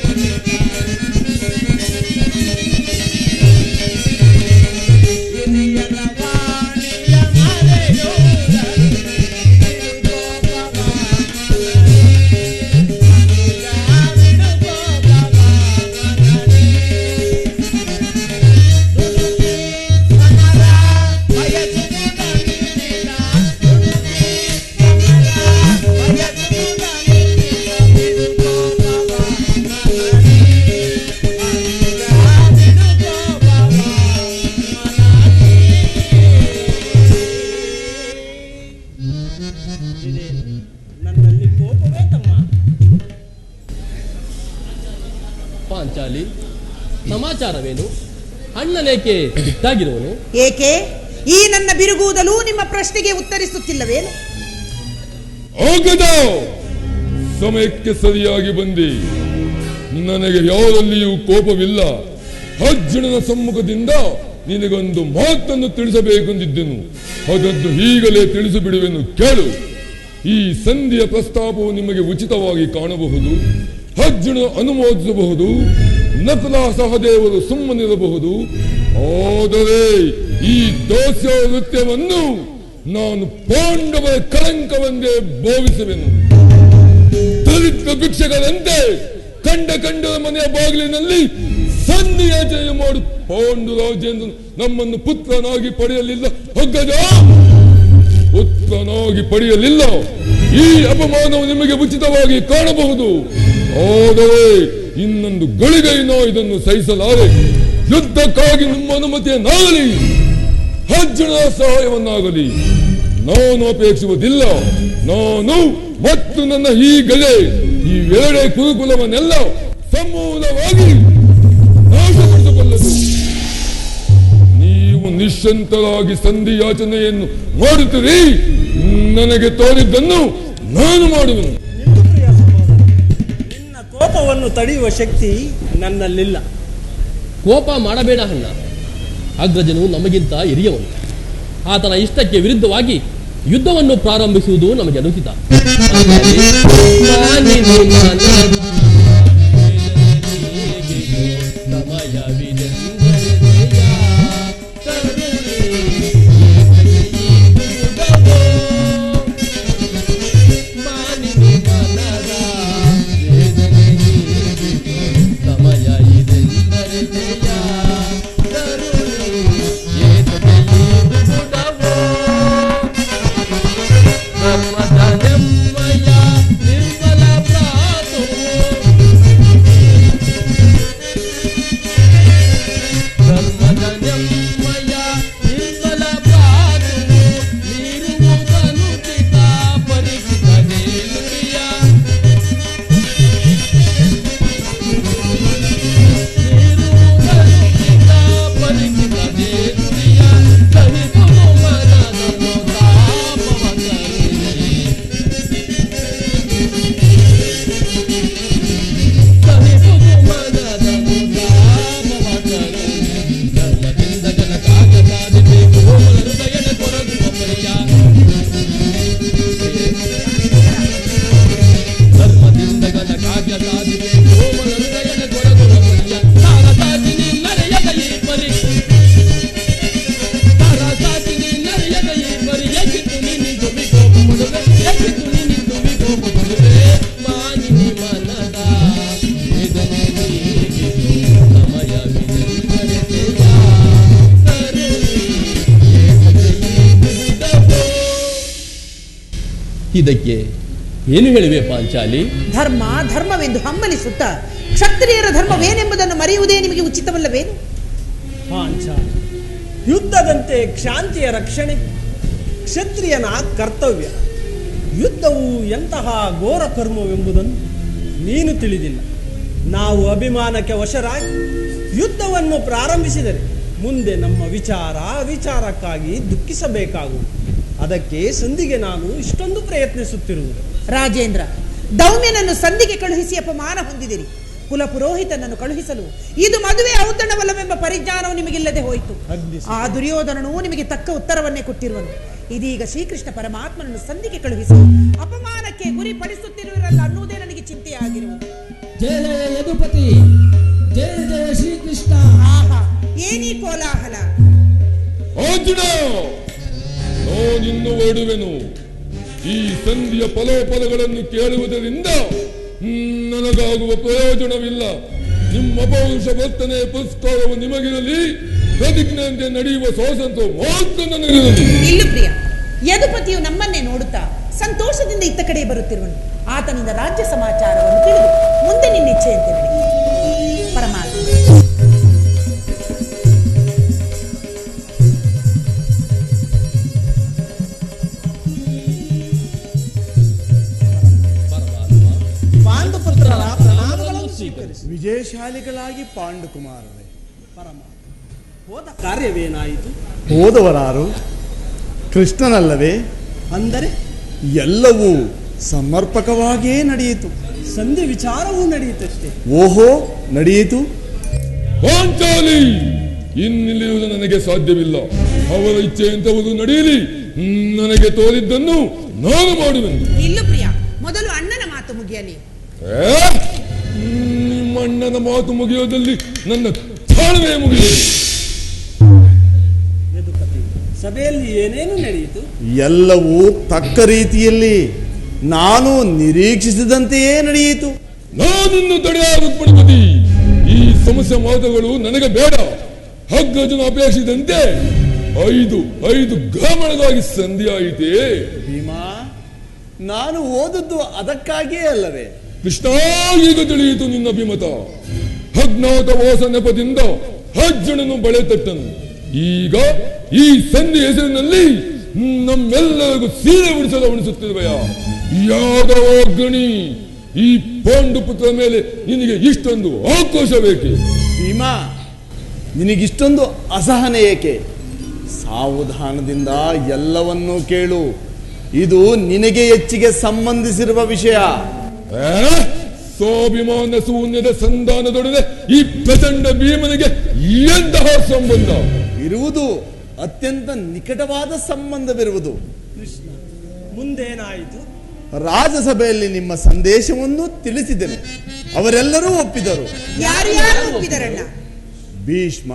ಹಿರಿಯರ ವಾಣಿಯ ಮರೆಯುವುದನ್ನು, ಬಿಡು ಕೋಪವ ಮನಲಿ, ಅನುಜ ಬಿಡು ಕೋಪವ ಮನಲಿ. ದುಡುಕಿ ಸಮರ ಬಯಸುವುದನಿಲ್ಲ, ದುಡುಕಿ ಸಮರ ಬಯಸುವುದನಿಲ್ಲ, ಬಿಡು ಕೋಪವ ಮನಲಿ, ಅನುಜ ಬಿಡು ಕೋಪವ ಮನಲಿ. ಇದೇನು? ನನ್ನಲ್ಲಿ ಕೋಪವೇ ತಮ್ಮ? ಪಾಂಚಾಲಿ, ಸಮಾಚಾರವೇನು? ಅಣ್ಣನೇಕೆ ಇದ್ದಾಗಿರುವನು? ಏಕೆ ಈ ನನ್ನ ಬಿರುಗೂದಲು ನಿಮ್ಮ ಪ್ರಶ್ನೆಗೆ ಉತ್ತರಿಸುತ್ತಿಲ್ಲವೇನು? ಆಗದ ಸಮಯಕ್ಕೆ ಸರಿಯಾಗಿ ಬಂದಿ. ನನಗೆ ಯಾವುದಲ್ಲಿಯೂ ಕೋಪವಿಲ್ಲ. ಅರ್ಜುನನ ಸಮ್ಮುಖದಿಂದ ನಿನಗೊಂದು ಮಾತನ್ನು ತಿಳಿಸಬೇಕೆಂದಿದ್ದೆನು. ಅದನ್ನು ಈಗಲೇ ತಿಳಿಸಿಬಿಡುವೆನು, ಕೇಳು. ಈ ಸಂಧಿಯ ಪ್ರಸ್ತಾಪವು ನಿಮಗೆ ಉಚಿತವಾಗಿ ಕಾಣಬಹುದು. ಅರ್ಜುನ ಅನುಮೋದಿಸಬಹುದು, ನಕುಲ ಸಹದೇವರು ಸುಮ್ಮನಿರಬಹುದು. ಆದರೆ ಈ ದೋಷ ನೃತ್ಯವನ್ನು ನಾನು ಪಾಂಡವರ ಕಳಂಕವೆಂದೇ ಭಾವಿಸುವೆನು. ದಲಿತ ಭಿಕ್ಷಕರಂತೆ ಕಂಡರ ಮನೆಯ ಬಾಗಿಲಿನಲ್ಲಿ ಸಂಧಿಯಾಚರಣೆ ಮಾಡು. ಪಾಂಡು ರಾಜೇಂದ್ರ ನಮ್ಮನ್ನು ಪುತ್ರನಾಗಿ ಪಡೆಯಲಿಲ್ಲ, ಅಗ್ಗದ ಪುತ್ರನಾಗಿ ಪಡೆಯಲಿಲ್ಲ. ಈ ಅಪಮಾನವು ನಿಮಗೆ ಉಚಿತವಾಗಿ ಕಾಣಬಹುದು. ಆದರೆ ಇನ್ನೊಂದು ಗಳಿಗೈ ನಾವು ಇದನ್ನು ಸಹಿಸಲಾರೆ. ಯುದ್ಧಕ್ಕಾಗಿ ನಿಮ್ಮ ಅನುಮತಿಯನ್ನಾಗಲಿ ಅರ್ಜುನನ ಸಹಾಯವನ್ನಾಗಲಿ ನಾನು ಅಪೇಕ್ಷಿಸುವುದಿಲ್ಲ. ನಾನು ಮತ್ತು ನನ್ನ ಈ ಗಳೆ ಇವೆರಡೇ ಕುರುಕುಲವನ್ನೆಲ್ಲ ಸಮೂಲವಾಗಿ ನಾಶಪಡಿಸಬಲ್ಲದು. ನೀವು ನಿಶ್ಚಂತರಾಗಿ ಸಂಧಿ ಯಾಚನೆಯನ್ನು ಮಾಡುತ್ತೀರಿ. ನನಗೆ ತೋರಿದ್ದನ್ನು ನಾನು ಮಾಡುವೆನು. ನಿಲ್ಲು ಪ್ರಿಯ ಸಹೋದರ, ನಿನ್ನ ಕೋಪವನ್ನು ತಡೆಯುವ ಶಕ್ತಿ ನನ್ನಲ್ಲಿಲ್ಲ. ಕೋಪ ಮಾಡಬೇಡ ಅಣ್ಣ. ಅಗ್ರಜನು ನಮಗಿಂತ ಹಿರಿಯವನು. ಆತನ ಇಷ್ಟಕ್ಕೆ ವಿರುದ್ಧವಾಗಿ ಯುದ್ಧವನ್ನು ಪ್ರಾರಂಭಿಸುವುದು ನಮಗೆ ಅನುಚಿತ. ಇದಕ್ಕೆ ಏನು ಹೇಳಿವೆ ಪಾಂಚಾಲಿ? ಧರ್ಮ ಧರ್ಮವೆಂದು ಹಮ್ಮಲಿಸುತ್ತಾ ಕ್ಷತ್ರಿಯರ ಧರ್ಮವೇನೆಂಬುದನ್ನು ಮರೆಯುವುದೇ ನಿಮಗೆ ಉಚಿತವಲ್ಲವೇನು? ಪಾಂಚಾಲಿ, ಯುದ್ಧದಂತೆ ಶಾಂತಿಯ ರಕ್ಷಣೆ ಕ್ಷತ್ರಿಯನ ಕರ್ತವ್ಯ. ಯುದ್ಧವು ಎಂತಹ ಘೋರ ಕರ್ಮವೆಂಬುದನ್ನು ನೀನು ತಿಳಿದಿಲ್ಲ. ನಾವು ಅಭಿಮಾನಕ್ಕೆ ವಶರಾಗಿ ಯುದ್ಧವನ್ನು ಪ್ರಾರಂಭಿಸಿದರೆ ಮುಂದೆ ನಮ್ಮ ವಿಚಾರಕ್ಕಾಗಿ ದುಃಖಿಸಬೇಕಾಗುವುದು. ಅದಕ್ಕೆ ಸಂಧಿಗೆ ನಾನು ಇಷ್ಟೊಂದು ಪ್ರಯತ್ನಿಸುತ್ತಿರುವುದು. ರಾಜೇಂದ್ರ, ದೌಮ್ಯನನ್ನು ಸಂಧಿಗೆ ಕಳುಹಿಸಿ ಅಪಮಾನ ಹೊಂದಿದಿರಿ. ಕುಲಪುರೋಹಿತನನ್ನು ಕಳುಹಿಸಲು ಇದು ಮದುವೆ ಔತಣವಲ್ಲವೆಂಬ ಪರಿಜ್ಞಾನವು ನಿಮಗಿಲ್ಲದೆ ಹೋಯಿತು. ಆ ದುರ್ಯೋಧನನು ನಿಮಗೆ ತಕ್ಕ ಉತ್ತರವನ್ನೇ ಕೊಟ್ಟಿರುವನು. ಇದೀಗ ಶ್ರೀಕೃಷ್ಣ ಪರಮಾತ್ಮನನ್ನು ಸಂಧಿಗೆ ಕಳುಹಿಸಿ ಅಪಮಾನಕ್ಕೆ ಗುರಿಪಡಿಸುತ್ತಿರುವಿರಲ್ಲ ಅನ್ನುವುದೇ ನನಗೆ ಚಿಂತೆಯಾಗಿರುವುದು. ಜಯ ಜಯ ಯದುಪತಿ, ಜಯ ಜಯ ಶ್ರೀಕೃಷ್ಣ. ಆಹಾ, ಏನೀ ಕೋಲಾಹಲ! ಅರ್ಜುನ, ನಾನಿನ್ನು ಹೊರಡುವೆನು. ಈ ಸಂಧಿಯ ಫಲೋಫಲಗಳನ್ನು ಕೇಳುವುದರಿಂದ ನನಗಾಗುವ ಪ್ರಯೋಜನವಿಲ್ಲ. ನಿಮ್ಮ ಪೌರುಷ ವರ್ತನೆ ಪುರಸ್ಕಾರವು ನಿಮಗಿರಲಿ, ಪ್ರತಿಜ್ಞೆಯಂತೆ ನಡೆಯುವ ಸ್ವಾತಂತ್ರ್ಯ ಮಾತ್ರ ನನಗಿರಲಿ. ನಿಲ್ಲು ಪ್ರಿಯ. ಯದುಪತಿಯು ನಮ್ಮನ್ನೇ ನೋಡುತ್ತಾ ಸಂತೋಷದಿಂದ ಇತ್ತ ಕಡೆ ಬರುತ್ತಿರುವನು. ಆತನಿಂದ ರಾಜ್ಯ ಸಮಾಚಾರವನ್ನು ತಿಳಿದು ಮುಂದೆ ನಿನ್ನ ಇಚ್ಛೆಯಂತೆ ನಡೆ. ಪರಮಾತ್ಮ. ಪಾಂಡುಪುತ್ರರ ಪ್ರಣಾಮಗಳನ್ನು ಸ್ವೀಕರಿಸಿ. ವಿಜಯಶಾಲಿಗಳಾಗಿ ಪಾಂಡುಕುಮಾರರೇ. ಪರಮಾತ್ಮ, ಹೋದ ಕಾರ್ಯವೇನಾಯಿತು? ಹೋದವರಾರು? ಕೃಷ್ಣನಲ್ಲವೇ? ಅಂದರೆ ಎಲ್ಲವೂ ಸಮರ್ಪಕವಾಗಿಯೇ ನಡೆಯಿತು. ಸಂಧಿ ವಿಚಾರವೂ ನಡೆಯಿತಷ್ಟೇ. ಓಹೋ, ನಡೆಯಿತು. ಪಾಂಚಾಲಿ, ಇನ್ನಿಲ್ಲಿರುವುದು ನನಗೆ ಸಾಧ್ಯವಿಲ್ಲ. ಅವರ ಇಚ್ಛೆಯಂತವರು ನಡೆಯಲಿ. ನನಗೆ ತೋರಿದ್ದನ್ನು ನಾನು ಮಾಡುವೆನು. ನಿಲ್ಲು ಪ್ರಿಯ, ಮೊದಲು ಅಣ್ಣನ ಮಾತು ಮುಗಿಯಲಿ. ನಿಮ್ಮ ಅಣ್ಣನ ಮಾತು ಮುಗಿಯೋದಲ್ಲಿ ನನ್ನ ತಾಳ್ಮೆ ಮುಗಿಯುವುದು. ಯದುಪತಿ, ಸಭೆಯಲ್ಲಿ ಏನೇನು ನಡೆಯಿತು? ಎಲ್ಲವೂ ತಕ್ಕ ರೀತಿಯಲ್ಲಿ ನಾನು ನಿರೀಕ್ಷಿಸಿದಂತೆಯೇ ನಡೆಯಿತು. ನಾನಿನ್ನು ತಡೆಯಾದ ರುಕ್ಮಿಣಿಪತಿ, ಈ ಸಮಸ್ಯೆ ಮಾತುಗಳು ನನಗೆ ಬೇಡ. ಅಗ್ರಜನ ಅಪೇಕ್ಷಿಸಿದಂತೆ 5 ಗ್ರಾಮಗಳಾಗಿ ಸಂಧಿಯಾಯಿತೇ. ಭೀಮಾ, ನಾನು ಓದದ್ದು ಅದಕ್ಕಾಗಿಯೇ ಅಲ್ಲವೇ? ಕೃಷ್ಣ, ಈಗ ತಿಳಿಯಿತು ನಿನ್ನ ಅಭಿಮತ. ಅಜ್ಞಾತವಾಸ ನೆಪದಿಂದ ಅರ್ಜುನನು ಬಳೆ ತಟ್ಟನು. ಈಗ ಈ ಸಂಧಿ ಹೆಸರಿನಲ್ಲಿ ನಮ್ಮೆಲ್ಲರಿಗೂ ಸೀರೆ ಉಡಿಸಲು ಉಣಿಸುತ್ತಿರುವೆಯ ಯಾದವ ಗಣಿ, ಈ ಪಾಂಡುಪುತ್ರ ಮೇಲೆ ನಿನಗೆ ಇಷ್ಟೊಂದು ಆಕ್ರೋಶ ಬೇಕೆ? ಭೀಮಾ, ನಿನಗಿಷ್ಟೊಂದು ಅಸಹನೆ ಏಕೆ? ಸಾವಧಾನದಿಂದ ಎಲ್ಲವನ್ನೂ ಕೇಳು. ಇದು ನಿನಗೆ ಹೆಚ್ಚಿಗೆ ಸಂಬಂಧಿಸಿರುವ ವಿಷಯ. ಸ್ವಾಭಿಮಾನ ಶೂನ್ಯದ ಸಂಧಾನದೊಡನೆ ಈ ಪ್ರಚಂಡ ಭೀಮನಿಗೆ ಎಂತಹ ಸಂಬಂಧ ಇರುವುದು? ಅತ್ಯಂತ ನಿಕಟವಾದ ಸಂಬಂಧವಿರುವುದು. ಕೃಷ್ಣ, ಮುಂದೇನಾಯಿತು? ರಾಜಸಭೆಯಲ್ಲಿ ನಿಮ್ಮ ಸಂದೇಶವನ್ನು ತಿಳಿಸಿದೆನು. ಅವರೆಲ್ಲರೂ ಒಪ್ಪಿದರು. ಯಾರು ಒಪ್ಪಿದರಣ್ಣ? ಭೀಷ್ಮ,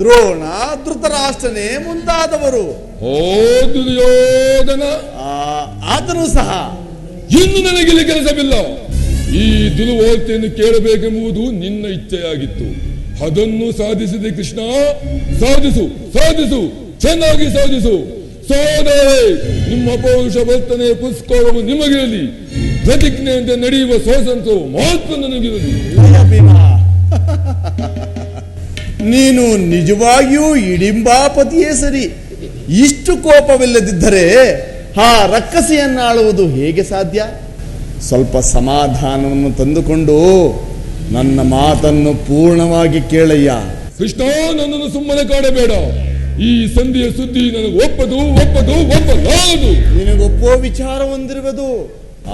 ದ್ರೋಣ, ಧೃತರಾಷ್ಟ್ರನೇ ಮುಂತಾದವರು. ಓ ದುರ್ಯೋಧನ, ಆತನು ಸಹ. ಇನ್ನು ನನಗಿಲ್ಲಿ ಕೆಲಸವಿಲ್ಲ. ಈ ದುರ್ವಾರ್ತೆಯನ್ನು ಕೇಳಬೇಕೆಂಬುದು ನಿನ್ನ ಇಚ್ಛೆಯಾಗಿತ್ತು. ಅದನ್ನು ಸಾಧಿಸಿದೆ ಕೃಷ್ಣ. ಸಾಧಿಸು, ಸಾಧಿಸು, ಚೆನ್ನಾಗಿ ಸಾಧಿಸು. ಸೋದರೇ, ನಿಮ್ಮ ಪೌರುಷ ವರ್ತನೆ ಪುರಸ್ಕಾರವು ನಿಮಗಿರಲಿ. ಪ್ರತಿಜ್ಞೆಯಂತೆ ನಡೆಯುವ ಸ್ವಾತಂತ್ರ್ಯವು ಮಾತ್ರ ನನಗಿರಲಿ. ಭೀಮಾ, ನೀನು ನಿಜವಾಗಿಯೂ ಇಡಿಂಬಾಪತಿಯೇ ಸರಿ. ಇಷ್ಟು ಕೋಪವಿಲ್ಲದಿದ್ದರೆ ಆ ರಕ್ಕಸಿಯನ್ನಾಳುವುದು ಹೇಗೆ ಸಾಧ್ಯ? ಸ್ವಲ್ಪ ಸಮಾಧಾನವನ್ನು ತಂದುಕೊಂಡು ನನ್ನ ಮಾತನ್ನು ಪೂರ್ಣವಾಗಿ ಕೇಳಯ್ಯ. ಕೃಷ್ಣ, ನನ್ನನ್ನು ಸುಮ್ಮನೆ ಕಾಡಬೇಡ. ಈ ಸಂಧಿಯ ಸುದ್ದಿ ನನಗೆ ಒಪ್ಪಲಾಗದು. ನಿನಗೊಪ್ಪೋ ವಿಚಾರ ಹೊಂದಿರುವುದು.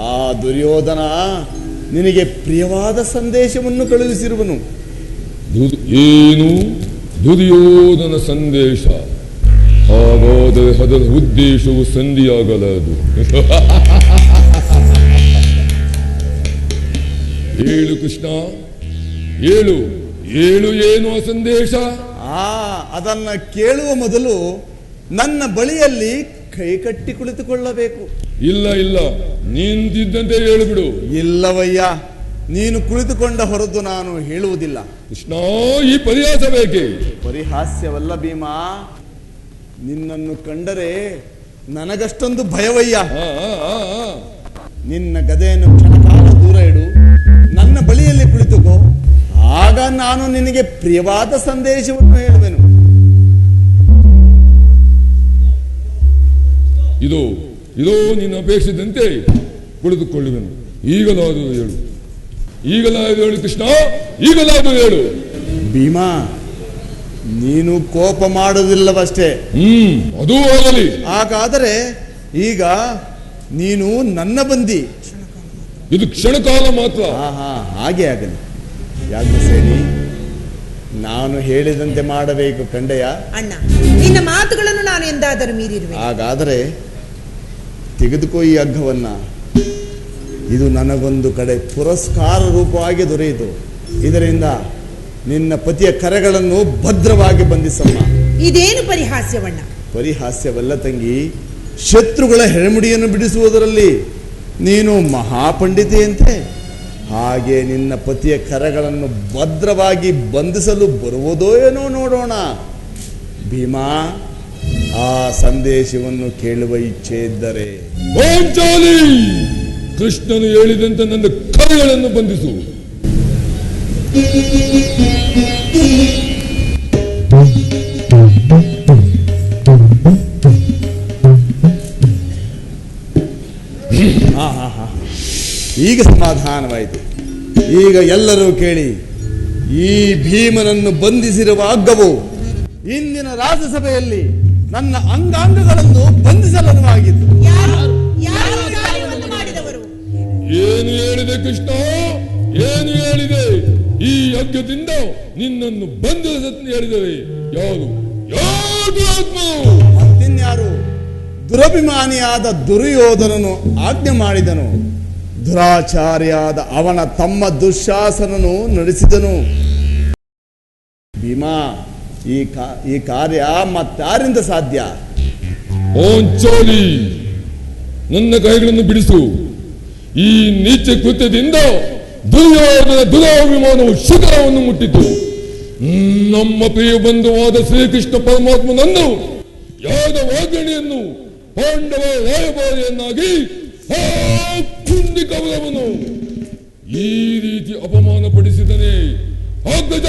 ಆ ದುರ್ಯೋಧನ ನಿನಗೆ ಪ್ರಿಯವಾದ ಸಂದೇಶವನ್ನು ಕಳುಹಿಸಿರುವನು. ಏನು ದುರ್ಯೋಧನ ಸಂದೇಶ? ಹಾಗಾದರೆ ಅದರ ಉದ್ದೇಶವು ಸಂಧಿಯಾಗಲಾರದು. ಹೇಳು ಕೃಷ್ಣ, ಹೇಳು. ಏನು ಆ ಸಂದೇಶ? ಅದನ್ನ ಕೇಳುವ ಮೊದಲು ನನ್ನ ಬಳಿಯಲ್ಲಿ ಕೈ ಕಟ್ಟಿ ಕುಳಿತುಕೊಳ್ಳಬೇಕು. ಇಲ್ಲ, ನಿಂತಿದ್ದಂತೆ ಹೇಳಿಬಿಡು. ಇಲ್ಲವಯ್ಯ, ನೀನು ಕುಳಿತುಕೊಂಡ ಹೊರತು ನಾನು ಹೇಳುವುದಿಲ್ಲ. ಕೃಷ್ಣ, ಈ ಪರಿಹಾಸ ಬೇಕೆ? ಪರಿಹಾಸ್ಯವಲ್ಲ ಭೀಮಾ. ನಿನ್ನನ್ನು ಕಂಡರೆ ನನಗಷ್ಟೊಂದು ಭಯವಯ್ಯ. ನಿನ್ನ ಗದೆಯನ್ನು ಕ್ಷಣಕಾಲ ದೂರ ಇಡು, ನನ್ನ ಬಳಿಯಲ್ಲಿ ಕುಳಿತುಕೋ. ಆಗ ನಾನು ನಿನಗೆ ಪ್ರಿಯವಾದ ಸಂದೇಶವನ್ನು ಹೇಳುವೆನು. ಇದೋ ನಿನ್ನ ಅಪೇಕ್ಷಿಸಿದಂತೆ ಕುಳಿತುಕೊಳ್ಳುವೆನು. ಈಗಲಾದರೂ ಹೇಳು, ಈಗಲಾದರೂ ಹೇಳು ಕೃಷ್ಣ, ಈಗಲಾದರೂ ಹೇಳು. ಭೀಮಾ, ನೀನು ಕೋಪ ಮಾಡುವುದಿಲ್ಲವಷ್ಟೇ. ಅದೂ ಆಗಲಿ. ಹಾಗಾದರೆ ಈಗ ನೀನು ನನ್ನ ಬಂದಿ. ಇದು ಕ್ಷಣಕಾಲ ಮಾತ್ರ. ಹಾಗೆ ಆಗಲಿ. ಯಾಜ್ಞಸೇನಿ, ನಾನು ಹೇಳಿದಂತೆ ಮಾಡಬೇಕು ಕಂಡೆಯ. ಅಣ್ಣ, ನಿನ್ನ ಮಾತುಗಳನ್ನು ನಾನು ಎಂದಾದರೂ ಮೀರಿರುವೆ. ಹಾಗಾದರೆ ತೆಗೆದುಕೋ ಈ ಹಗ್ಗವನ್ನ. ಇದು ನನಗೊಂದು ಕಡೆ ಪುರಸ್ಕಾರ ರೂಪವಾಗಿ ದೊರೆಯಿತು. ಇದರಿಂದ ನಿನ್ನ ಪತಿಯ ಕರೆಗಳನ್ನು ಭದ್ರವಾಗಿ ಬಂಧಿಸಮ್ಮ. ಇದೇನು ಪರಿಹಾಸ್ಯವಣ್ಣ? ಪರಿಹಾಸ್ಯವಲ್ಲ ತಂಗಿ, ಶತ್ರುಗಳ ಹೆಳಮುಡಿಯನ್ನು ಬಿಡಿಸುವುದರಲ್ಲಿ ನೀನು ಮಹಾಪಂಡಿತೆಯಂತೆ. ಹಾಗೆ ನಿನ್ನ ಪತಿಯ ಕರೆಗಳನ್ನು ಭದ್ರವಾಗಿ ಬಂಧಿಸಲು ಬರುವುದೋ ಏನೋ ನೋಡೋಣ. ಭೀಮಾ, ಆ ಸಂದೇಶವನ್ನು ಕೇಳುವ ಇಚ್ಛೆ ಇದ್ದರೆ ಪಾಂಚಾಲಿ, ಕೃಷ್ಣನು ಹೇಳಿದಂತೆ ನನ್ನ ಕರೆಗಳನ್ನು ಬಂಧಿಸು. ಈಗ ಸಮಾಧಾನವಾಯಿತು. ಈಗ ಎಲ್ಲರೂ ಕೇಳಿ, ಈ ಭೀಮನನ್ನು ಬಂಧಿಸಿರುವ ಹಗ್ಗವು ಇಂದಿನ ರಾಜ್ಯಸಭೆಯಲ್ಲಿ ನನ್ನ ಅಂಗಾಂಗಗಳನ್ನು ಬಂಧಿಸಲನುವಾಗಿತ್ತು. ಏನು ಹೇಳಿದೆ ಕೃಷ್ಣ, ಏನು ಹೇಳಿದೆ? ಈ ಯಜ್ಞದಿಂದ ನಿನ್ನನ್ನು ಬಂಧಿಸಲು ಹೇಳಿದರೆ ಯಾರು? ಮತ್ತಿನ್ಯಾರು? ದುರಭಿಮಾನಿಯಾದ ದುರ್ಯೋಧನನು ಆಜ್ಞೆ ಮಾಡಿದನು. ದುರಾಚಾರಿಯಾದ ಅವನ ತಮ್ಮ ದುಶ್ಯಾಸನನು ನಡೆಸಿದನು. ಭೀಮಾ, ಈ ಕಾರ್ಯ ಮತ್ತಾರಿಂದ ಸಾಧ್ಯ? ಪಾಂಚಾಲಿ, ನನ್ನ ಕೈಗಳನ್ನು ಬಿಡಿಸು. ಈ ನೀಚ ಕೃತ್ಯದಿಂದ ದುರ್ಯೋಧನ ದುರಾಭಿಮಾನವು ಶಿಖರವನ್ನು ಮುಟ್ಟಿತು. ನಮ್ಮ ಪ್ರಿಯ ಬಂಧುವಾದ ಶ್ರೀಕೃಷ್ಣ ಪರಮಾತ್ಮನನ್ನು ಯಾದ ವಾಗ್ಗಣಿಯನ್ನು ಪಾಂಡವ ರಾಯಭಾರಿಯನ್ನಾಗಿ ಕುಂದಿ ಕವಲವನು ಈ ರೀತಿ ಅಪಮಾನ ಪಡಿಸಿದನೆ. ಅಗ್ಗಜ,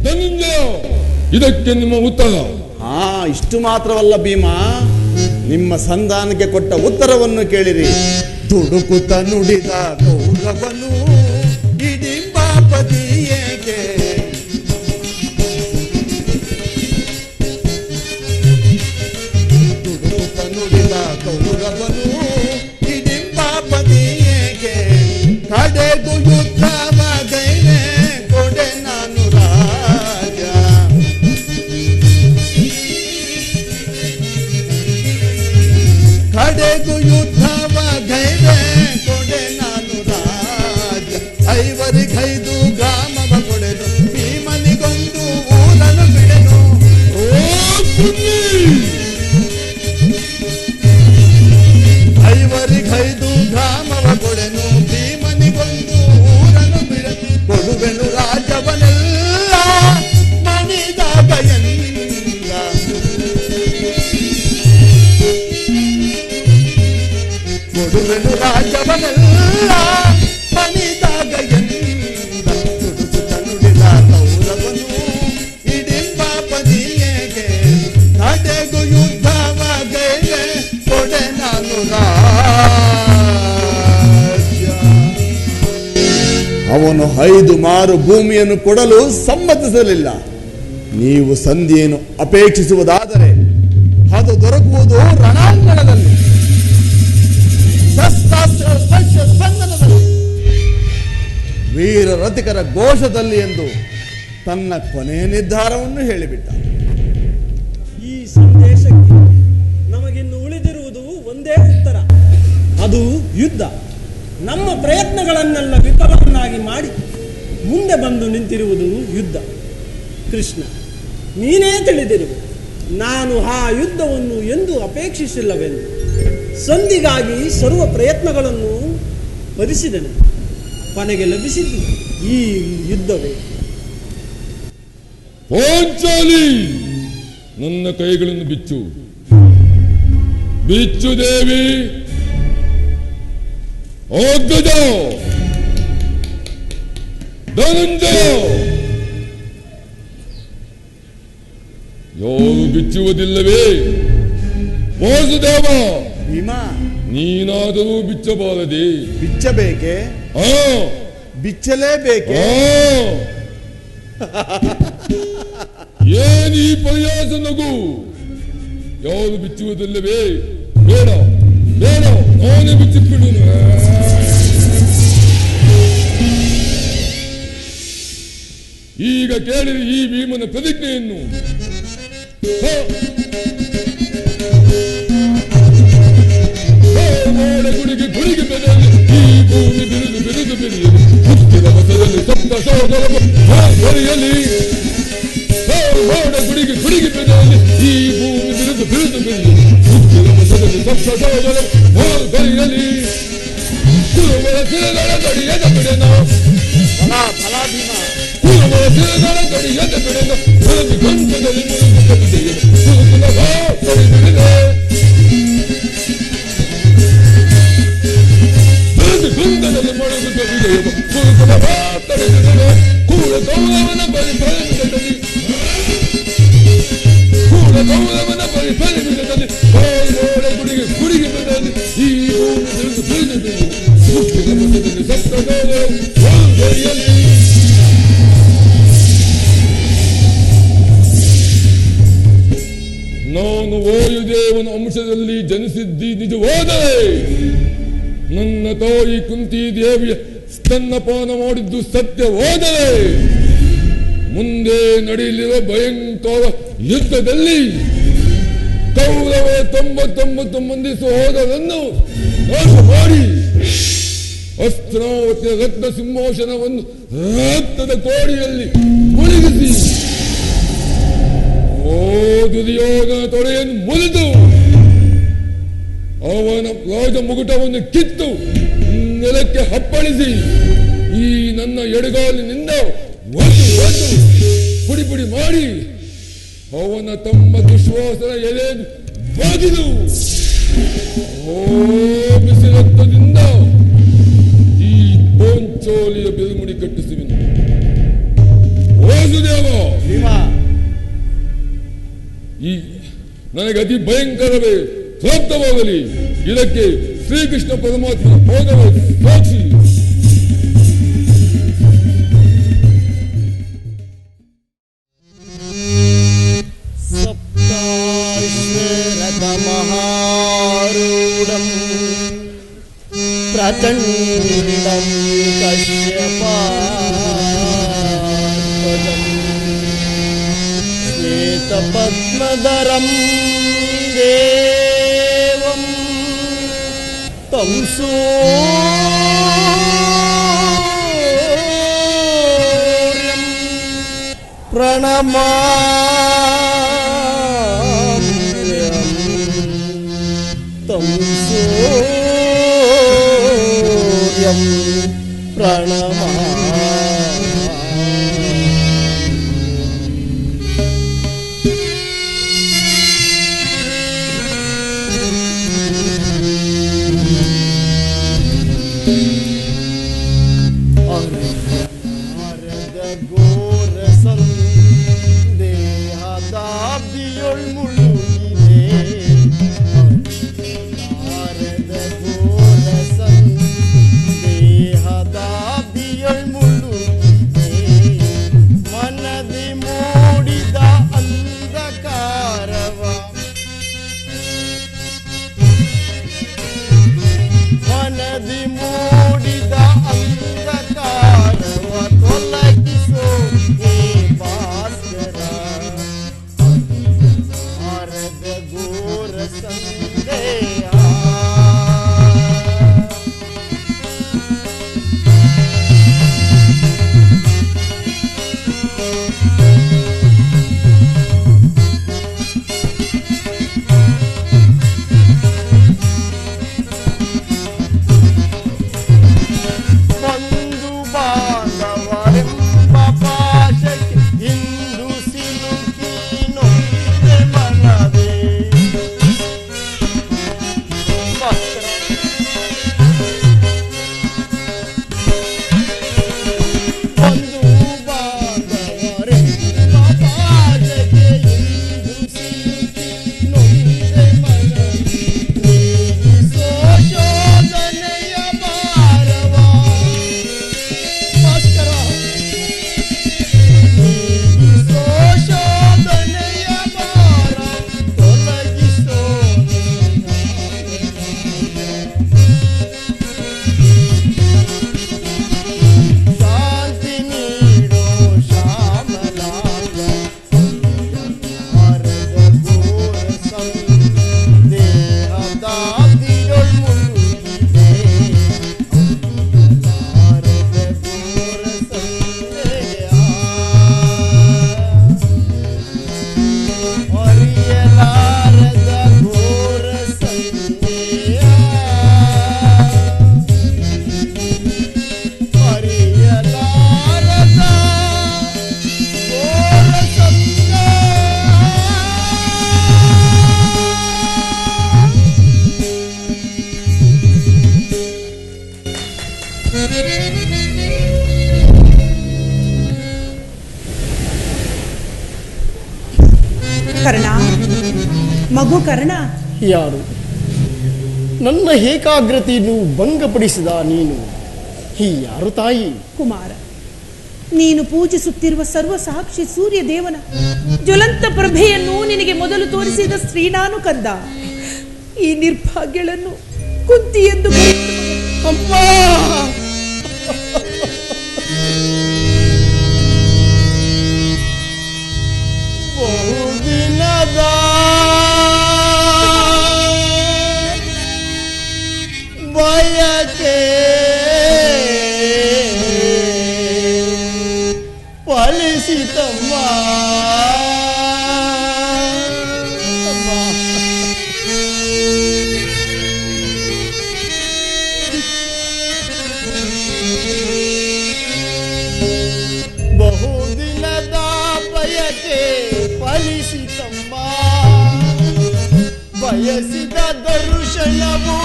ಧನಂಜಯ, ಇದಕ್ಕೆ ನಿಮ್ಮ ಉತ್ತರ? ಇಷ್ಟು ಮಾತ್ರವಲ್ಲ ಭೀಮಾ, ನಿಮ್ಮ ಸಂಧಾನಕ್ಕೆ ಕೊಟ್ಟ ಉತ್ತರವನ್ನು ಕೇಳಿರಿ. ತುಡುಕುತ್ತ ನುಡಿದ ಕೌರವನು ಹಿಡಿಂಬಾಪತಿ ಏಕೆ? ತುಡುಕುತ್ತ ನುಡಿದ ಕೌರವನು ಹಿಡಿಂಬಾಪತಿ ಏಕೆ? ಕಡೆಗೂ ಯುದ್ಧವಾಗೈನೆ ಕೊಡೆ ನಾನು ರಾಜ. ಕಡೆಗೂ ಯುದ್ಧವಾಗೈನೆ ಕೊಡೆ ನಾನು ರಾಜ. 5 ಗ್ರಾಮವ ಕೊಡೆನು, ಭೀಮನಿಗೊಂದು ಊರನ್ನು ಬಿಡೆನು. 5 ಗ್ರಾಮವ ಕೊಡೆನು, ಭೀಮನಿಗೊಂದು ಊರನ್ನು ಬಿಡೆನು. ಕೊಡುವೆನು ರಾಜವನೆಲ್ಲ ಮಣಿದಾಗ ಎಲ್ಲ. ಕೊಡುವೆನು ರಾಜವನೆಲ್ಲ ಮಣಿದಾಗ ಎಲ್ಲ. ತುಡುಕುತ್ತ ನುಡಿದ ಕೌರವನು ಹಿಡಿಂಬಾಪತಿಯೇಗೆ? ಕಡೆಗೂ ಯುದ್ಧವಾಗೈನೆ ಕೊಡೆ ನಾನು ರಾಜ. ಅವನು 5 ಮಾರು ಭೂಮಿಯನ್ನು ಕೊಡಲು ಸಮ್ಮತಿಸಲಿಲ್ಲ. ನೀವು ಸಂಧಿಯನ್ನು ಅಪೇಕ್ಷಿಸುವುದಾದರೆ ಅದು ದೊರಕುವುದು ರಣಾಂಗಣದಲ್ಲಿ, ಶಸ್ತ್ರಾಸ್ತ್ರಗಳ ಸ್ಪರ್ಶ ಸ್ಪಂದನದಲ್ಲಿ, ವೀರ ರಥಿಕರ ಘೋಷದಲ್ಲಿ ಎಂದು ತನ್ನ ಕೊನೆಯ ನಿರ್ಧಾರವನ್ನು ಹೇಳಿಬಿಟ್ಟ. ಈ ಸಂದೇಶಕ್ಕೆ ನಮಗಿನ್ನು ಉಳಿದಿರುವುದು ಒಂದೇ ಉತ್ತರ, ಅದು ಯುದ್ಧ. ನಮ್ಮ ಪ್ರಯತ್ನಗಳನ್ನೆಲ್ಲ ವಿಫಲವನ್ನಾಗಿ ಮಾಡಿ ಮುಂದೆ ಬಂದು ನಿಂತಿರುವುದು ಯುದ್ಧ. ಕೃಷ್ಣ, ನೀನೇ ತಿಳಿದಿರುವೆ, ನಾನು ಆ ಯುದ್ಧವನ್ನು ಎಂದೂ ಅಪೇಕ್ಷಿಸಿಲ್ಲವೆಂದು. ಸಂಧಿಗಾಗಿ ಸರ್ವ ಪ್ರಯತ್ನಗಳನ್ನು ಭರಿಸಿದನು. ಕೊನೆಗೆ ಲಭಿಸಿದ್ದು ಈ ಯುದ್ಧವೇ. ಪಾಂಚಾಲಿ, ನನ್ನ ಕೈಗಳನ್ನು ಬಿಚ್ಚು. ಬಿಚ್ಚು ದೇವಿ. ಅಗ್ಗಜ ಧನಂಜಯ ಯಾರು ಬಿಚ್ಚುವುದಿಲ್ಲವೇ? ವಾಸುದೇವ ಭೀಮಾ, ನೀನಾದರೂ ಬಿಚ್ಚಬಾರದೆ? ಬಿಚ್ಚಬೇಕೆ? ಆ ಬಿಚ್ಚಲೇಬೇಕೆ? ಏನೀ ಪರ್ಯಾಸ ನಗು? ಯಾರು ಬಿಚ್ಚುವುದಿಲ್ಲವೇ? ಬೇಡ ಬೇಡ, ನಾನೇ ಬಿಚ್ಚಿಬಿಡುನು. ಈಗ ಕೇಳಿರಿ ಈ ಭೀಮನ ಪ್ರತಿಜ್ಞೆಯನ್ನು. ಗುಡಿಗೆ ಗುಡಿಗೆ ಬೆಳೆಯಲಿ ಈ ಭೂಮಿ ಬಿರುದು ಬಿರುದು ಬೆಳೆಯಲಿ. ಹುಟ್ಟಿದ ಮತದಲ್ಲಿ ಸಪ್ತ ಸೋದರ ಬರೆಯಲಿ. ಗುಡಿಗೆ ಗುಡಿಗೆ ಬೆಳೆಯಲಿ ಈ ಭೂಮಿ ಬಿರುದು ಬಿರುದು ಬೆಳೆಯಲಿ. ಹುಟ್ಟಿದ ಮತದಲ್ಲಿ ಸಪ್ತ ಸೋದರ ಬರೆಯಲಿ. ಕುರುಬರ ತಿರುಗಳ ತಡಿಯದ ಬಿಡೆನ. ಫಲ ಭೀಮಾ. ಕುರುಬರ ತಿರುಗಳ ತಡಿಯದ ಬಿಡೆನ. ಮುರುಗಿ ಗಂಟದಲ್ಲಿ ಮುರುಗಿ ಕವಿದೆಯಲು ಕುರುಕುಲ ಬಿಡಿದೆ. ಗುಂಡದಲ್ಲಿ ಮೊಳಗು ಕವಿದೆಯಲು ಕುರುಕುಲ ತಡೆದಿದೆ. ಕೂಡ ಗೌರವನ ಬರಿ ಪರಿಮಿತದಲ್ಲಿ ಕೂಡ ಗೌರವನ ಬರಿ ಪರಿಮಿತದಲ್ಲಿ ಗುಡಿಗೆ ಗುಡಿಗೆ ಬೆಳೆಯಲಿ ಈ ಭೂಮಿ ಬಿರುದು ಬಿರುದು ಹುಟ್ಟಿದ ಮತದಲ್ಲಿ ಸಪ್ತ ಬರೆಯಲಿ. ನಾನು ವಾಯುದೇವನ ಅಂಶದಲ್ಲಿ ಜನಿಸಿದ್ದಿ ನಿಜವಾದರೆ ನನ್ನ ತಾಯಿ ಕುಂತಿ ದೇವಿಯ ಸ್ತನ್ನಪಾನ ಮಾಡಿದ್ದು ಸತ್ಯವಾದರೆ ಮುಂದೆ ನಡೆಯಲಿರುವ ಭಯಂಕರ ಯುದ್ಧದಲ್ಲಿ ಕೌರವರ 99 ಮಂದಿ ಸಹೋದರರನ್ನು ನಾಶ ಮಾಡಿ ಅಸ್ತ್ರಾವತಿಯ ರತ್ನ ಸಿಂಹಾಸನವನ್ನು ರಕ್ತದ ಕೋಡಿಯಲ್ಲಿ ಮುಳುಗಿಸಿ ದುರ್ಯೋಧನ ತೊಡೆಯನ್ನು ಮುರಿದು ಅವನ ರಾಜ ಮುಗುಟವನ್ನು ಕಿತ್ತು ನೆಲಕ್ಕೆ ಹಪ್ಪಳಿಸಿ ಈ ನನ್ನ ಎಡಗಾಲಿನಿಂದ ಒಂದು ಒಂದು ಪುಡಿ ಪುಡಿ ಮಾಡಿ ಅವನ ತಮ್ಮ ದುಶ್ವಾಸನ ಎಲೆಯನ್ನು ಬಗೆದು ಬಿಸಿ ರಕ್ತದಿಂದ ಈ ಪೋಂಚೋಲಿಯ ಬಿರುಮುಡಿ ಕಟ್ಟಿಸುವೆನು. ವಾಸುದೇವ, ಈ ನನಗೆ ಅತಿ ಭಯಂಕರವೇ ಪ್ರಾಪ್ತವಾಗಲಿ. ಇದಕ್ಕೆ ಶ್ರೀಕೃಷ್ಣ ಪರಮಾತ್ಮನ ಪಾದವೇ ಸಾಕ್ಷಿ. ಸಪ್ತಾಶ್ವರಥ ಮಹಾರೂಢಂ ಪ್ರಚಂಡಂ ಕಶ್ಯಪಾತ್ಮಜಂ ಶ್ವೇತಪದ್ಮಧರಂ ದೇವಂ तं ಸೂರ್ಯಂ ಪ್ರಣಮಾಮ್ಯಹಂ तं ಸೂರ್ಯಂ ಪ್ರಣಮಾಮ್ಯಹಂ. ಮಗು ಕರ್ಣ, ಯಾರು ನನ್ನ ಏಕಾಗ್ರತೆಯನ್ನು ಭಂಗಪಡಿಸಿದ ನೀನು? ಯಾರು ತಾಯಿ? ಕುಮಾರ, ನೀನು ಪೂಜಿಸುತ್ತಿರುವ ಸರ್ವಸಾಕ್ಷಿ ಸೂರ್ಯ ದೇವನ ಜ್ವಲಂತ ಪ್ರಭೆಯನ್ನು ನಿನಗೆ ಮೊದಲು ತೋರಿಸಿದ ಶ್ರೀನಾನು ಕಂದ. ಈ ನಿರ್ಭಾಗ್ಯಗಳನ್ನು ಕುಂತಿ ಎಂದು ಕರೆಯುವುದು. ಅಮ್ಮ, ಬಹುದಿನದ ಬಯಕೆ ಫಲಿಸಿತಮ್ಮ. ಬಹುದಿನದ ಬಯಕೆ ಫಲಿಸಿತಮ್ಮ. ಬಯಸಿದ ದರ್ಶನವು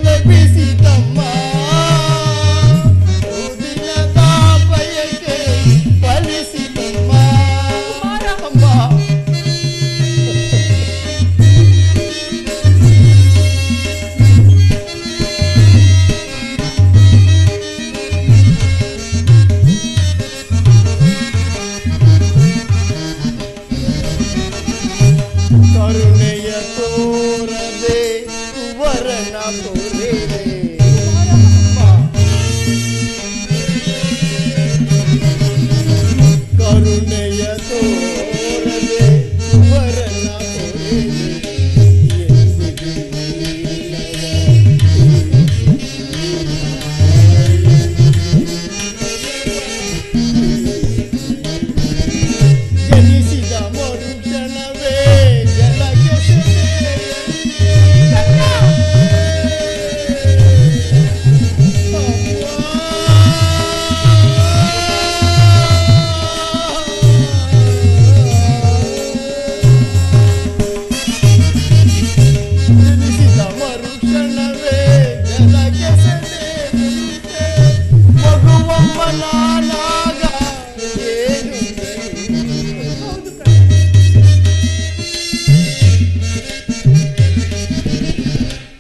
ಲಭಿಸಿತಮ್ಮ. ಬಹುದಿನದ ಬಯಕೆ ಫಲಿಸಿತಮ್ಮ. ಅಮ್ಮ, ಕರುಣೆಯ ತೋರದೆ ಕುವರನ ತೋರಿದೆ. ಕರುಣೆಯ ತೋರದೆ ಕುವರನ ತೋರಿದೆ. ಜನಿಸಿದ ಮರುಕ್ಷಣವೇ ಜಲಕ್ಕೆ ಜನಿಸಿದ ಮರುಕ್ಷಣವೇ ಜಲಕ್ಕೆ ಮಗುವಮ್ಮ ನಾನಾಗ ಏನು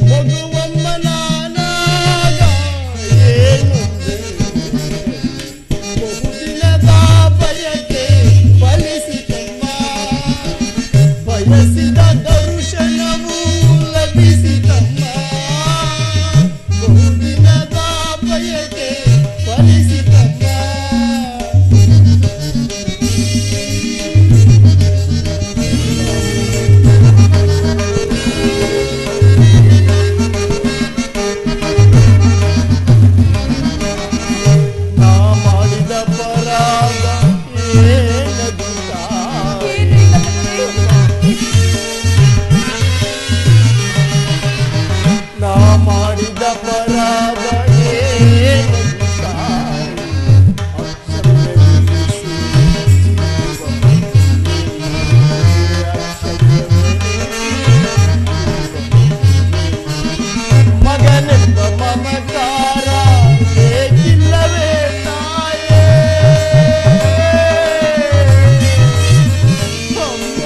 ಮಗುವಮ್ಮ ನಾನಾಗ ಏನು ಬಹುದಿನದ ಬಯಕೆ ಫಲಿಸಿತಮ್ಮ. ಬಯಸಿದ ದರ್ಶನವು ಲಭಿಸಿತಮ್ಮ. ಬಹುದಿನದ ಬಯಕೆ ಫಲಿಸಿತಮ್ಮ. ನಾ ಮಾಡಿದ ಪರಾಧ ಏನದು ತಾಯಿ? ನಾ ಮಾಡಿದ ಪರಾಧ ಏನದು ತಾಯಿ? ಅಕ್ಷರವೆನಿಸಿ ಮಗನೆಂಬ ಮಮಕಾರ ಬೇಕಿಲ್ಲವೇ ತಾಯೇ? ಅಮ್ಮ,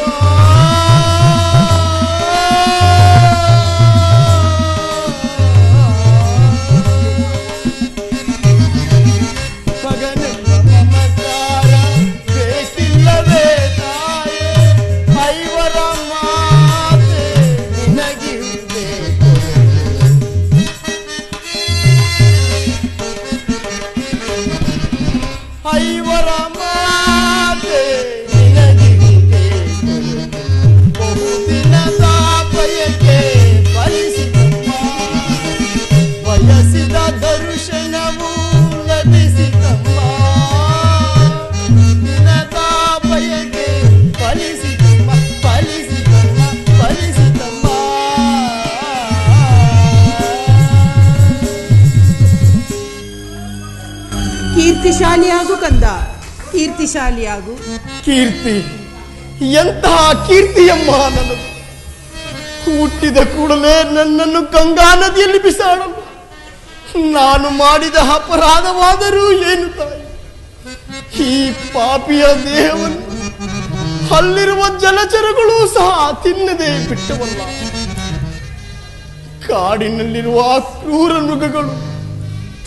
ಮಗನೆಂಬ ಮಮಕಾರ ಬೇಕಿಲ್ಲವೇ ತಾಯೇ? ಐವರ ಮಾತೆ ನಿನಗಿರುವುದೇ ಐವರ ಮಾತೆ ನಿನಗಿರುವುದೇ ಬಹುದಿನದ ಬಯಕೆ ಫಲಿಸಿತಮ್ಮ. ಬಯಸಿದ ದರ್ಶನವು ಲಭಿಸಿತಮ್ಮ. ದಿನದ ಬಯಕೆ ಫಲಿಸಿತಮ್ಮ. ಫಲಿಸಿತಮ್ಮ. ಫಲಿಸಿತಮ್ಮ. ಕೀರ್ತಿಶಾಲಿಯಾಗು ಕಂದ, ಕೀರ್ತಿಶಾಲಿಯಾಗು. ಕೀರ್ತಿ, ಎಂತಹ ಕೀರ್ತಿಯಮ್ಮ ನನ್ನದು! ಹುಟ್ಟಿದ ಕೂಡಲೇ ನನ್ನನ್ನು ಗಂಗಾ ನದಿಯಲ್ಲಿ ಬಿಸಾಡಲು ನಾನು ಮಾಡಿದ ಅಪರಾಧವಾದರೂ ಏನು ತಾಯಿ? ಈ ಪಾಪಿಯ ದೇಹವನ್ನು ಅಲ್ಲಿರುವ ಜಲಚರಗಳು ಸಹ ತಿನ್ನದೆ ಬಿಟ್ಟವಲ್ಲ. ಕಾಡಿನಲ್ಲಿರುವ ಕ್ರೂರ ಮೃಗಗಳು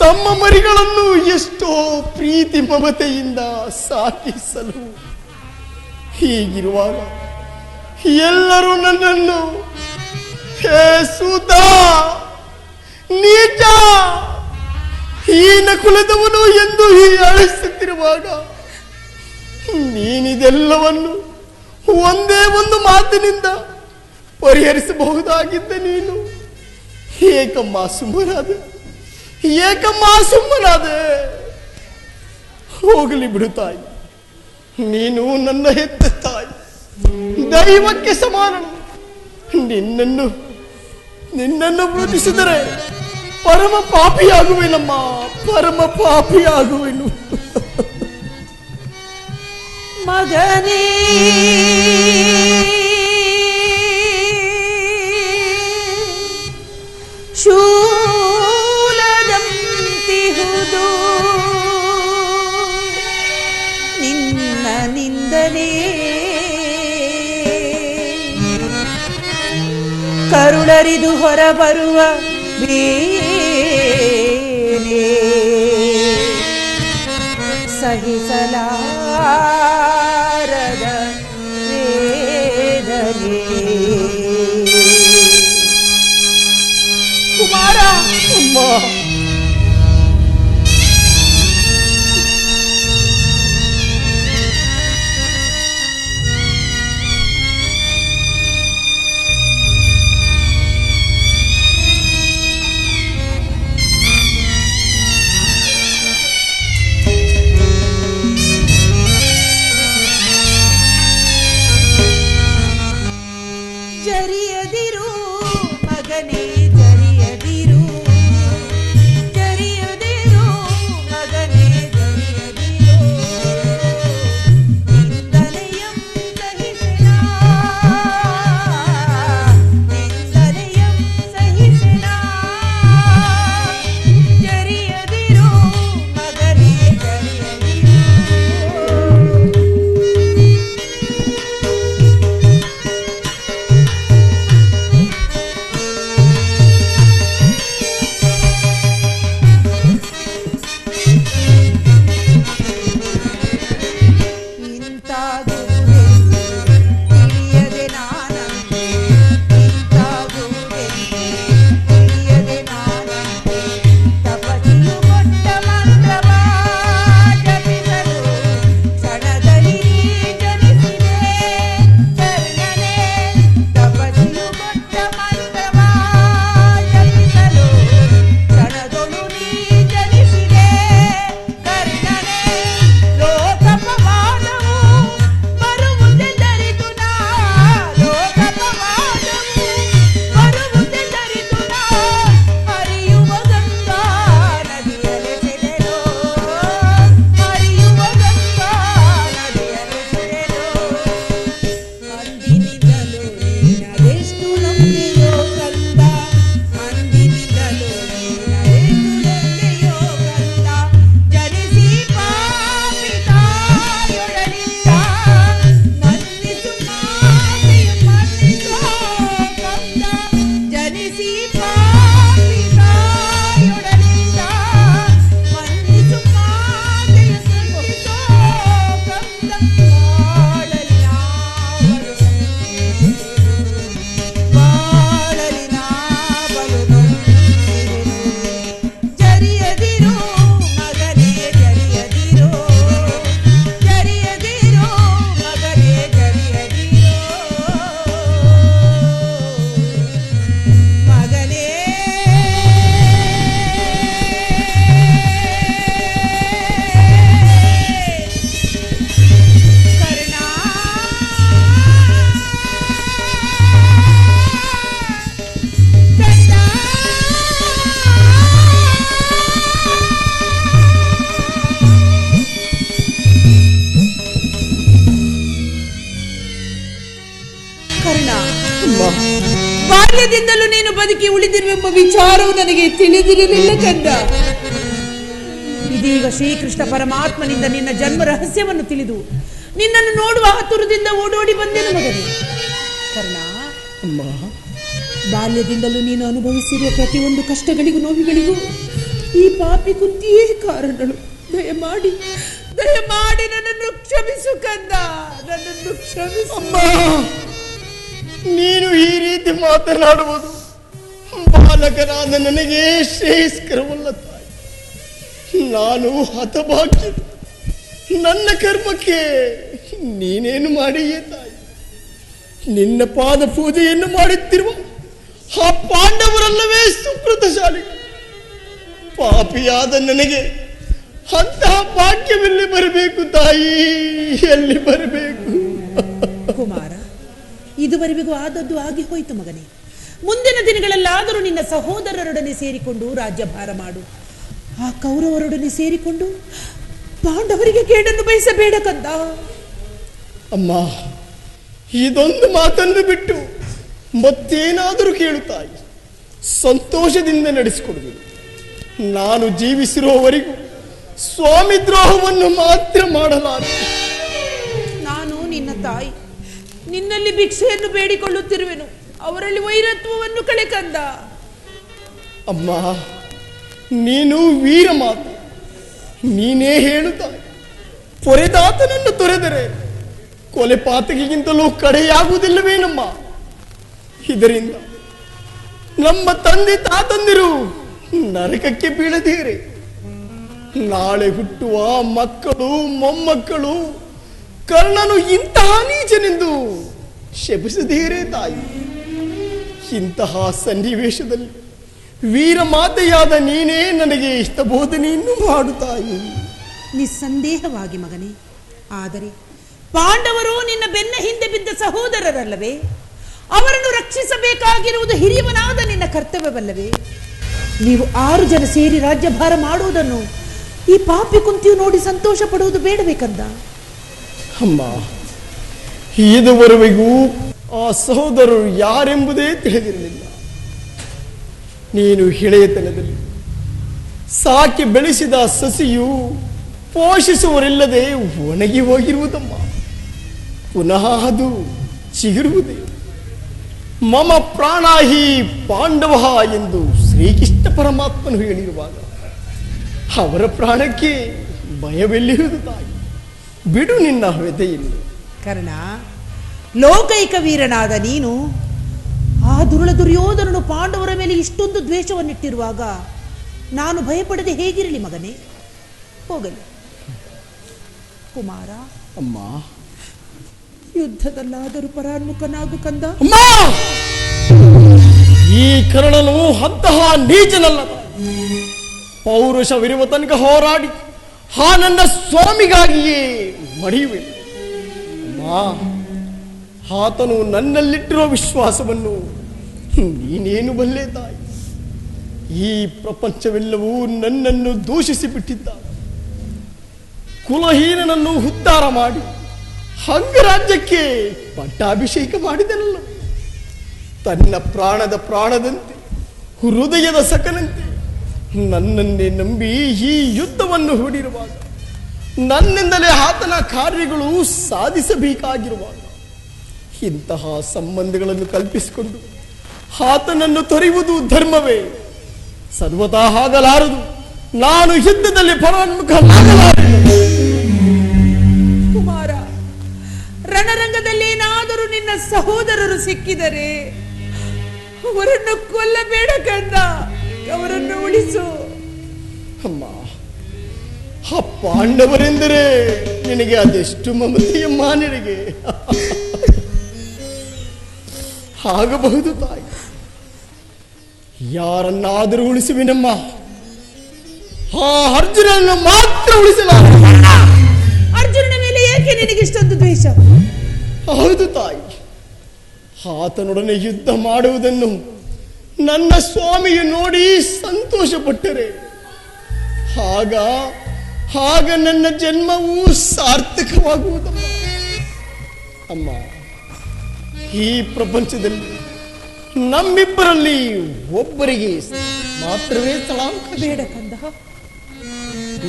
ತಮ್ಮ ಮರಿಗಳನ್ನು ಎಷ್ಟೋ ಪ್ರೀತಿ ಮಮತೆಯಿಂದ ಸಾಕಿಸಲು. ಹೀಗಿರುವಾಗ ಎಲ್ಲರೂ ನನ್ನನ್ನು ಹೇ ಸೂತ, ನೀಚ, ಹೀನ ಕುಲದವನು ಎಂದು ಹೀಯಾಳಿಸುತ್ತಿರುವಾಗ ನೀನಿದೆಲ್ಲವನ್ನು ಒಂದೇ ಒಂದು ಮಾತಿನಿಂದ ಪರಿಹರಿಸಬಹುದಾಗಿದ್ದ ನೀನು ಏಕಮ್ಮ ಸುಮ್ಮನಾದೆ. ಹೋಗಲಿ ಬಿಡು ತಾಯಿ, ನೀನು ನನ್ನ ಹೆತ್ತ ತಾಯಿ, ದೈವಕ್ಕೆ ಸಮಾನನು. ನಿನ್ನನ್ನು ಪೂಜಿಸಿದರೆ ಪರಮ ಪಾಪಿಯಾಗುವೆನಮ್ಮ, ಪರಮ ಪಾಪಿಯಾಗುವೆನು. ಮಗನೇ ಶೂಲದಂತಿಹುದು ನಿನ್ನ ನಿಂದನೆ, ಕರುಳರಿದು ಹೊರಬರುವ ಬೇನೆ ಸಹಿಸಲಾರದ ವೇದನೆ. ಕುಮಾರ, ಅಮ್ಮ, ಜರಿಯದಿರು ಮಗನೇ, ಜರಿಯದಿರು, ಜರಿಯದಿರು ಮಗನೇ, ಜರಿಯದಿರು. ನಿಂದನೆಯಂ ಸಹಿಸೆನಾ, ನಿಂದನೆಯಂ ಸಹಿಸೆನಾ. ಜರಿಯದಿರು ಮಗನೇ, ಜರಿಯದಿರು. ಬಾಲ್ಯದಿಂದಲೂ ನೀನು ಬದುಕಿ ಉಳಿದಿರುವೆಂಬ ವಿಚಾರವು ನನಗೆ ತಿಳಿದಿರಲಿಲ್ಲ ಕಂದ. ಇದೀಗ ಶ್ರೀಕೃಷ್ಣ ಪರಮಾತ್ಮನಿಂದ ನಿನ್ನ ಜನ್ಮ ರಹಸ್ಯವನ್ನು ತಿಳಿದು ನಿನ್ನನ್ನು ನೋಡುವ ಆತುರದಿಂದ ಓಡೋಡಿ ಬಂದೆನು ಮಗನೇ. ಕರ್ಣ, ಅಮ್ಮ, ಬಾಲ್ಯದಿಂದಲೂ ನೀನು ಅನುಭವಿಸಿರುವ ಪ್ರತಿಯೊಂದು ಕಷ್ಟಗಳಿಗೂ ನೋವುಗಳಿಗೂ ಈ ಪಾಪಿ ಕುಂತಿಯೇ ಕಾರಣಗಳು. ದಯಮಾಡಿ ನನ್ನನ್ನು ಕ್ಷಮಿಸು ಕಂದ, ನನ್ನನ್ನು ಕ್ಷಮಿಸು. ಅಮ್ಮ, ನೀನು ಈ ರೀತಿ ಮಾತನಾಡುವುದು ಬಾಲಕರಾದ ನನಗೆ ಶ್ರೇಯಸ್ಕರವಲ್ಲ ತಾಯಿ. ನಾನು ಹತಭಾಗ್ಯ. ನನ್ನ ಕರ್ಮಕ್ಕೆ ನೀನೇನು ಮಾಡಿಯೇ ತಾಯಿ. ನಿನ್ನ ಪಾದ ಪೂಜೆಯನ್ನು ಮಾಡುತ್ತಿರುವ ಆ ಪಾಂಡವರಲ್ಲವೇ ಸುಕೃತಶಾಲಿ. ಪಾಪಿಯಾದ ನನಗೆ ಅಂತಹ ಭಾಗ್ಯವೆಲ್ಲಿ ಬರಬೇಕು ತಾಯಿ, ಎಲ್ಲಿ ಬರಬೇಕು? ಕುಮಾರ, ಇದುವರೆಗೂ ಆದದ್ದು ಆಗಿ ಹೋಯಿತು ಮಗನೇ. ಮುಂದಿನ ದಿನಗಳಲ್ಲಾದರೂ ನಿನ್ನ ಸಹೋದರರೊಡನೆ ಸೇರಿಕೊಂಡು ರಾಜ್ಯಭಾರ ಮಾಡು. ಆ ಕೌರವರೊಡನೆ ಸೇರಿಕೊಂಡು ಪಾಂಡವರಿಗೆ ಕೇಡನ್ನು ಬಯಸಬೇಡ ಕಂದ. ಅಮ್ಮ, ಇದೊಂದು ಮಾತನ್ನು ಬಿಟ್ಟು ಮತ್ತೇನಾದರೂ ಕೇಳುತ್ತಾಯಿ. ಸಂತೋಷದಿಂದ ನಡೆಸಿಕೊಡುವುದು. ನಾನು ಜೀವಿಸಿರುವವರೆಗೂ ಸ್ವಾಮಿ ದ್ರೋಹವನ್ನು ಮಾತ್ರ ಮಾಡಲಾರೆ. ನಾನು ನಿನ್ನ ತಾಯಿ, ನಿನ್ನಲ್ಲಿ ಭಿಕ್ಷೆಯನ್ನು ಬೇಡಿಕೊಳ್ಳುತ್ತಿರುವೆನು. ಅವರಲ್ಲಿ ವೈರತ್ವವನ್ನು ಕಳೆ ಕಂದ. ಅಮ್ಮ, ನೀನು ವೀರ ಮಾತು. ನೀನೇ ಹೇಳುತ್ತಾಯಿ, ಪೊರೆದಾತನನ್ನು ತೊರೆದರೆ ಕೊಲೆಪಾತಕಿಗಿಂತಲೂ ಕಡೆಯಾಗುವುದಿಲ್ಲವೇನಮ್ಮ? ಇದರಿಂದ ನಮ್ಮ ತಂದೆ ತಾತಂದಿರು ನರಕಕ್ಕೆ ಬೀಳದೇರೆ ನಾಳೆ ಹುಟ್ಟುವ ಮಕ್ಕಳು ಮೊಮ್ಮಕ್ಕಳು ಕರ್ಣನು ಇಂತಹ ನೀಚನೆಂದು ಶಪಿಸದೇರೆ ತಾಯಿ. ಇಂತಹ ಸನ್ನಿವೇಶದಲ್ಲಿ ವೀರ ಮಾತೆಯಾದ ನೀನೇ ನನಗೆ ಹಿತಬೋಧನೆಯನ್ನು ಮಾಡುತ್ತಾಯಿ. ನಿಸ್ಸಂದೇಹವಾಗಿ ಮಗನೇ. ಆದರೆ ಪಾಂಡವರು ನಿನ್ನ ಬೆನ್ನ ಹಿಂದೆ ಬಿದ್ದ ಸಹೋದರರಲ್ಲವೇ? ಅವರನ್ನು ರಕ್ಷಿಸಬೇಕಾಗಿರುವುದು ಹಿರಿಯವನಾದ ನಿನ್ನ ಕರ್ತವ್ಯವಲ್ಲವೇ? ನೀವು 6 ಜನ ಸೇರಿ ರಾಜ್ಯಭಾರ ಮಾಡುವುದನ್ನು ಈ ಪಾಪಿ ಕುಂತಿಯು ನೋಡಿ ಸಂತೋಷ ಪಡುವುದು ಬೇಡಬೇಕಂದ? ಅಮ್ಮ, ಇದುವರೆಗೂ ಆ ಸಹೋದರರು ಯಾರೆಂಬುದೇ ತಿಳಿದಿರಲಿಲ್ಲ. ನೀನು ಹಿಳೆಯತನದಲ್ಲಿ ಸಾಕಿ ಬೆಳೆಸಿದ ಸಸಿಯು ಪೋಷಿಸುವರಿಲ್ಲದೆ ಒಣಗಿ ಹೋಗಿರುವುದಮ್ಮ. ಪುನಃ ಅದು ಚಿಗುರುವುದೇ. ಮಮ ಪ್ರಾಣಾಹಿ ಪಾಂಡವ ಎಂದು ಶ್ರೀಕೃಷ್ಣ ಪರಮಾತ್ಮನು ಹೇಳಿರುವಾಗ ಅವರ ಪ್ರಾಣಕ್ಕೆ ಭಯವೆಲ್ಲಿರುವುದು ತಾಯಿ? ಬಿಡು ನಿನ್ನ ವ್ಯಥೆಯನ್ನು. ಕರ್ಣ, ಲೋಕೈಕ ವೀರನಾದ ನೀನು ಆ ದುರ್ಯೋಧನನು ಪಾಂಡವರ ಮೇಲೆ ಇಷ್ಟೊಂದು ದ್ವೇಷವನ್ನಿಟ್ಟಿರುವಾಗ ನಾನು ಭಯಪಡದೆ ಹೇಗಿರಲಿ ಮಗನೇ? ಹೋಗಲಿ ಕುಮಾರ. ಅಮ್ಮ, ಯುದ್ಧದಲ್ಲಾದರೂ ಪರಾನ್ಮುಖನಾಗು ಕಂದ. ಅಮ್ಮ, ಈ ಕರ್ಣನು ಅಂತಹ ನೀಚನಲ್ಲ. ಪೌರುಷವಿರುವ ತನಕ ಹೋರಾಡಿ ಆ ನನ್ನ ಸ್ವಾಮಿಗಾಗಿಯೇ ಮಡಿಯುವೆ. ಅಮ್ಮ, ಆತನು ನನ್ನಲ್ಲಿಟ್ಟಿರುವ ವಿಶ್ವಾಸವನ್ನು ನೀನೇನು ಬಲ್ಲೆ ತಾಯಿ? ಈ ಪ್ರಪಂಚವೆಲ್ಲವೂ ನನ್ನನ್ನು ದೂಷಿಸಿ ಬಿಟ್ಟಿದ್ದ. ಕುಲಹೀನನನ್ನು ಉದ್ಧಾರ ಮಾಡಿ ಅಂಗರಾಜ್ಯಕ್ಕೆ ಪಟ್ಟಾಭಿಷೇಕ ಮಾಡಿದನಲ್ಲ. ತನ್ನ ಪ್ರಾಣದ ಪ್ರಾಣದಂತೆ, ಹೃದಯದ ಸಕನಂತೆ ನನ್ನನ್ನೇ ನಂಬಿ ಈ ಯುದ್ಧವನ್ನು ಹೂಡಿರುವಾಗ, ನನ್ನಿಂದಲೇ ಆತನ ಕಾರ್ಯಗಳು ಸಾಧಿಸಬೇಕಾಗಿರುವಾಗ ಇಂತಹ ಸಂಬಂಧಗಳನ್ನು ಕಲ್ಪಿಸಿಕೊಂಡು ಆತನನ್ನು ತೊರೆಯುವುದು ಧರ್ಮವೇ? ಸರ್ವತಾ ಆಗಲಾರದು. ನಾನು ಯುದ್ಧದಲ್ಲಿ ಪರಾನ್ಮುಖನಾಗಲಾರೆ. ಕುಮಾರ, ರಣರಂಗದಲ್ಲೇನಾದರೂ ನಿನ್ನ ಸಹೋದರರು ಸಿಕ್ಕಿದರೆ ಅವರನ್ನು ಕೊಲ್ಲಬೇಡ ಕಂದ, ಅವರನ್ನು ಉಳಿಸು. ಅಮ್ಮ, ಆ ಪಾಂಡವರೆಂದರೆ ನಿನಗೆ ಅದೆಷ್ಟು ಮಮತೆಯಮ್ಮ ನಿನಗೆ? ಆಗಬಹುದು ತಾಯಿ. ಯಾರನ್ನಾದರೂ ಉಳಿಸುವಿನಮ್ಮ, ಆ ಅರ್ಜುನನ್ನು ಮಾತ್ರ ಉಳಿಸಲಾರೆ. ಅರ್ಜುನನ ಮೇಲೆ ಏಕೆ ನಿನಗಿಷ್ಟೊಂದು ದ್ವೇಷ? ಹೌದು ತಾಯಿ, ಆತನೊಡನೆ ಯುದ್ಧ ಮಾಡುವುದನ್ನು ನನ್ನ ಸ್ವಾಮಿಯು ನೋಡಿ ಸಂತೋಷ ಪಟ್ಟರೆ ಆಗ ನನ್ನ ಜನ್ಮವು ಸಾರ್ಥಕವಾಗುವುದಮ್ಮ. ಅಮ್ಮ, ಈ ಪ್ರಪಂಚದಲ್ಲಿ ನಮ್ಮಿಬ್ಬರಲ್ಲಿ ಒಬ್ಬರಿಗೆ ಮಾತ್ರವೇ ತಳಾಂಕ ಬೇಡ ಕಂದ.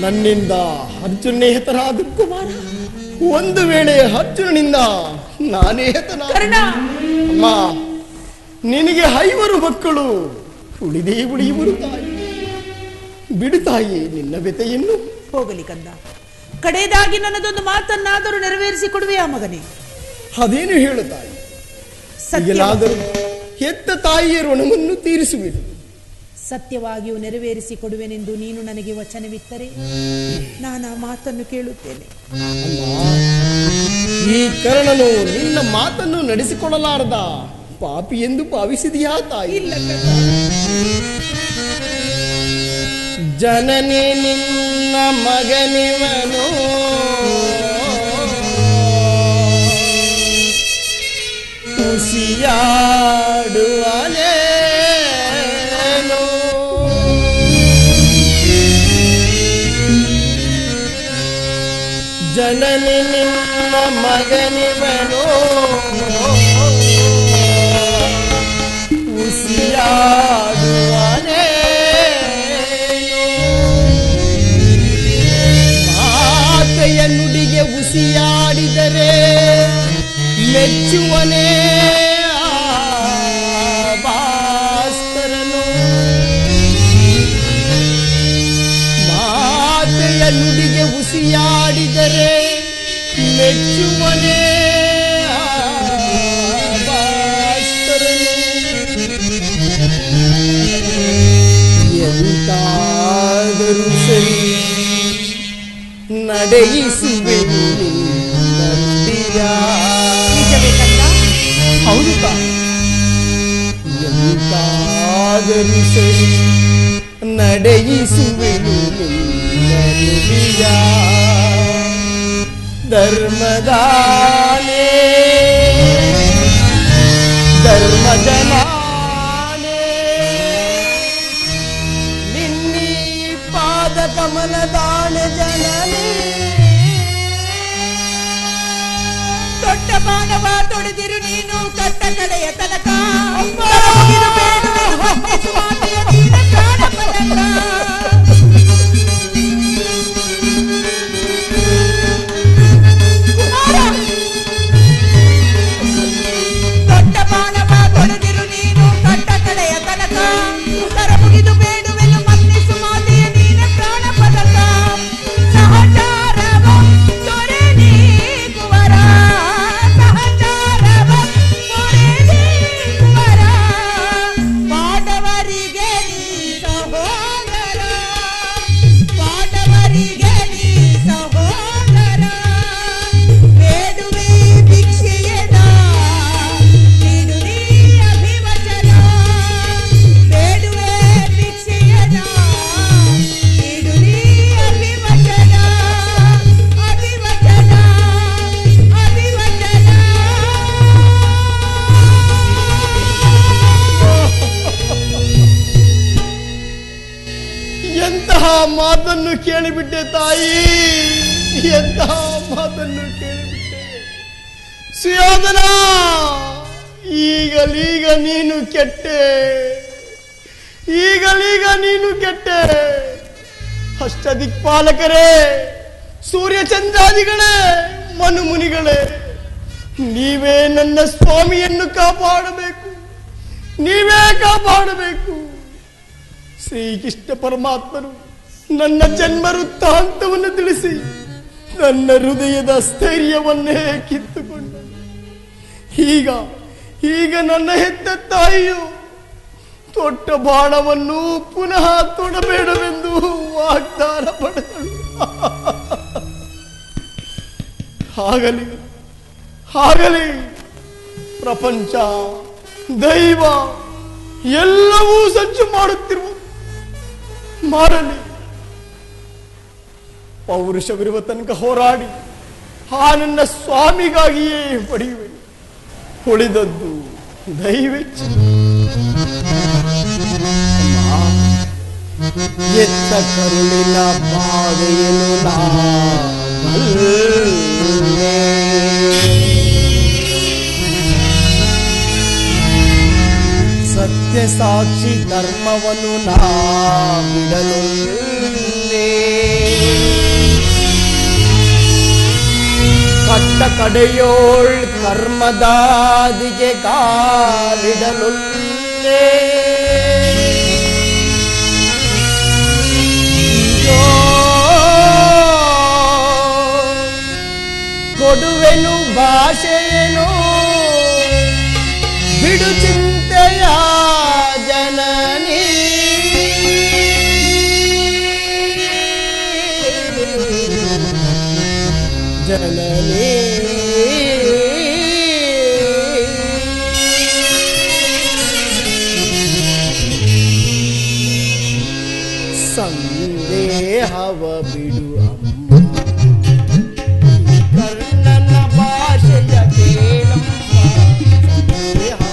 ನನ್ನಿಂದ ಅರ್ಜುನೇತರಾದ ಕುಮಾರ, ಒಂದು ವೇಳೆ ಅರ್ಜುನನಿಂದ ನಾನೇ ಕರ್ಣ, ಅಮ್ಮ, ನಿನಗೆ 5 ಮಕ್ಕಳು, ಉಳಿದೇ ಉಳಿಯುವರು ತಾಯಿ. ಬಿಡು ತಾಯಿ ನಿನ್ನ ವ್ಯತೆಯನ್ನು. ಹೋಗಲಿ ಕಂದ, ಕಡೆಯದಾಗಿ ನನ್ನದೊಂದು ಮಾತನ್ನಾದರೂ ನೆರವೇರಿಸಿ ಕೊಡುವೆಯಾ ಮಗನೇ? ಅದೇನು ಹೇಳು ತಾಯಿ. ಸತ್ಯ, ಈಗಲಾದರೂ ಹೆತ್ತ ತಾಯಿಯ ಋಣವನ್ನು ತೀರಿಸುವಿರು. ಸತ್ಯವಾಗಿಯೂ ನೆರವೇರಿಸಿ ಕೊಡುವೆನೆಂದು ನೀನು ನನಗೆ ವಚನವಿತ್ತರೆ ನಾನು ಆ ಮಾತನ್ನು ಕೇಳುತ್ತೇನೆ. ಅಮ್ಮ, ಈ ಕರ್ಣನು ನಿನ್ನ ಮಾತನ್ನು ನಡೆಸಿಕೊಡಲಾರದ ಪಾಪಿ ಎಂದು ಭಾವಿಸಿದೆಯಾ ತಾಯಿ? ಇಲ್ಲ ಕಂದ. ಜನನಿ ನಿನ್ನ ಮಗನಿವನು, ಖುಷಿಯಾಡುವನೇನು. ಜನನಿ ನಿನ್ನ ಮಗನಿವನು, ಮಾತೆಯ ನುಡಿಗೆ ಉಸಿಯಾಡಿದರೆ ಮೆಚ್ಚುವನೇ ಭಾಸ್ಕರನು. ಮಾತೆಯ ನುಡಿಗೆ ಉಸಿಯಾಡಿದರೆ ಮೆಚ್ಚುವನೇ ಭಾಸ್ಕರನು. ಎಂತಾದರೂ ಸರಿ ನಡೆಯಿಸುವೆನು ನಿನ್ನ ನುಡಿಯ. ನಿಜವೇ ಕಂದ? ಹೌದು ತಾಯಿ. ಎಂತಾದರೂ ಸರಿ ನಡೆಯಿಸುವೆನು ನಿನ್ನ ನುಡಿಯ. ಧರ್ಮದಾನೇ ಧರ್ಮಜನಾನೇ, ನಿನ್ನೀ ಪಾದ ಕಮಲದಾನೆ ಜನನೇ. ದೊಡ್ಡ ಬಾಣವ ತೊಡೆದಿರು ನೀನು ಕಟ್ಟ ಕಡೆಯ ತನಕ, ಮುಗಿದು ಬೇಡುವೆ ಹೊತ್ತಿಸು ಮಾತೆಯ ನೀನ ಪ್ರಾಣ ಪದಕ. ದೊಡ್ಡ ಬಾಣವ ತೊಡೆದಿರು ನೀನು ಕಟ್ಟ ಕಡೆಯ ತನಕ, ಕರ ಮುಗಿದು ಬೇಡುವೆನು ಮನ್ನಿಸು ಮಾತೆಯ ನೀನ ಪ್ರಾಣ ಪದಕ. ಸಹಚಾರವ ತೊರೆ ನೀ ಕುವರ, ಸಹಚಾರವ ತೊರೆ ನೀ ಕುವರ, ಪಾಂಡವರಿಗೆ ನೀ ಸಹೋದರ, ಪಾಂಡವರಿಗೆ ನೀ ಸಹೋದರ. ಬೇಡುವೆ ಭಿಕ್ಷೆಯದ ನೀಡು ನೀ ಅಭಿವಚನ, ಬೇಡುವೆ ಭಿಕ್ಷೆಯದ ನೀಡು ನೀ ಅಭಿವಚನ, ಅಭಿವಚನ, ಅಭಿವಚನ. ಎಂತಹ ಮಾತನ್ನು ಕೇಳಿಬಿಟ್ಟೆ ತಾಯಿ, ಎಂತಹ ಮಾತನ್ನು ಕೇಳಿಬಿಟ್ಟೆ. ಸುಯೋಧನ, ಈಗಲೀಗ ನೀನು ಕೆಟ್ಟೆ, ಈಗಲೀಗ ನೀನು ಕೆಟ್ಟೆ. ಅಷ್ಟದಿಕ್ಪಾಲಕರೇ, ಸೂರ್ಯಚಂದ್ರಾದಿಗಳೇ, ಮನುಮುನಿಗಳೇ, ನೀವೇ ನನ್ನ ಸ್ವಾಮಿಯನ್ನು ಕಾಪಾಡಬೇಕು, ನೀವೇ ಕಾಪಾಡಬೇಕು. ಶ್ರೀಕೃಷ್ಣ ಪರಮಾತ್ಮನು ನನ್ನ ಜನ್ಮ ವೃತ್ತಾಂತವನ್ನು ತಿಳಿಸಿ ನನ್ನ ಹೃದಯದ ಸ್ಥೈರ್ಯವನ್ನೇ ಕಿತ್ತುಕೊಂಡು ಈಗ ನನ್ನ ಹೆತ್ತ ತಾಯಿಯು ತೊಟ್ಟ ಬಾಣವನ್ನು ಪುನಃ ತೊಡಬೇಡವೆಂದು ವಾಗ್ದಾನ ಪಡೆದಳು. ಆಗಲಿ ಪ್ರಪಂಚ, ದೈವ ಎಲ್ಲವೂ ಸಜ್ಜು ಮಾಡುತ್ತಿರುವುದು. ಮಾಡಲಿ. ಪೌರುಷವಿರುವ ತನಕ ಹೋರಾಡಿ ಆ ನನ್ನ ಸ್ವಾಮಿಗಾಗಿಯೇ ಪಡೆಯುವೆ. ಉಳಿದದ್ದು ದೈವೇಚ್ಛೆ. ಎತ್ತ ಕರುಳಿನ ಬಾಧೆಯನ್ನು ನಾ ಬಲ್ಲೆ. ಸತ್ಯ ಸಾಕ್ಷಿ ಧರ್ಮವನ್ನು ನಾ ಬಿಡಲೊಲ್ಲೆ. ಕಡೆಯೋಳ್ ಕರ್ಮದಾದಿಗೆ ಕಾಲಿಡಲುಲ್ಲೇ ಕೊಡುವೆನು ಭಾಷೆಯೇನು ಬಿಡು ಚಿಂತೆಯ ಜನನಿ ಜನನಿ ಸಂದೇಹವ ಬಿಡು ಅಮ್ಮ ಕರ್ಣನ ಭಾಷೆಯ ಕೇಳಮ್ಮ ಸಂದೇಹವ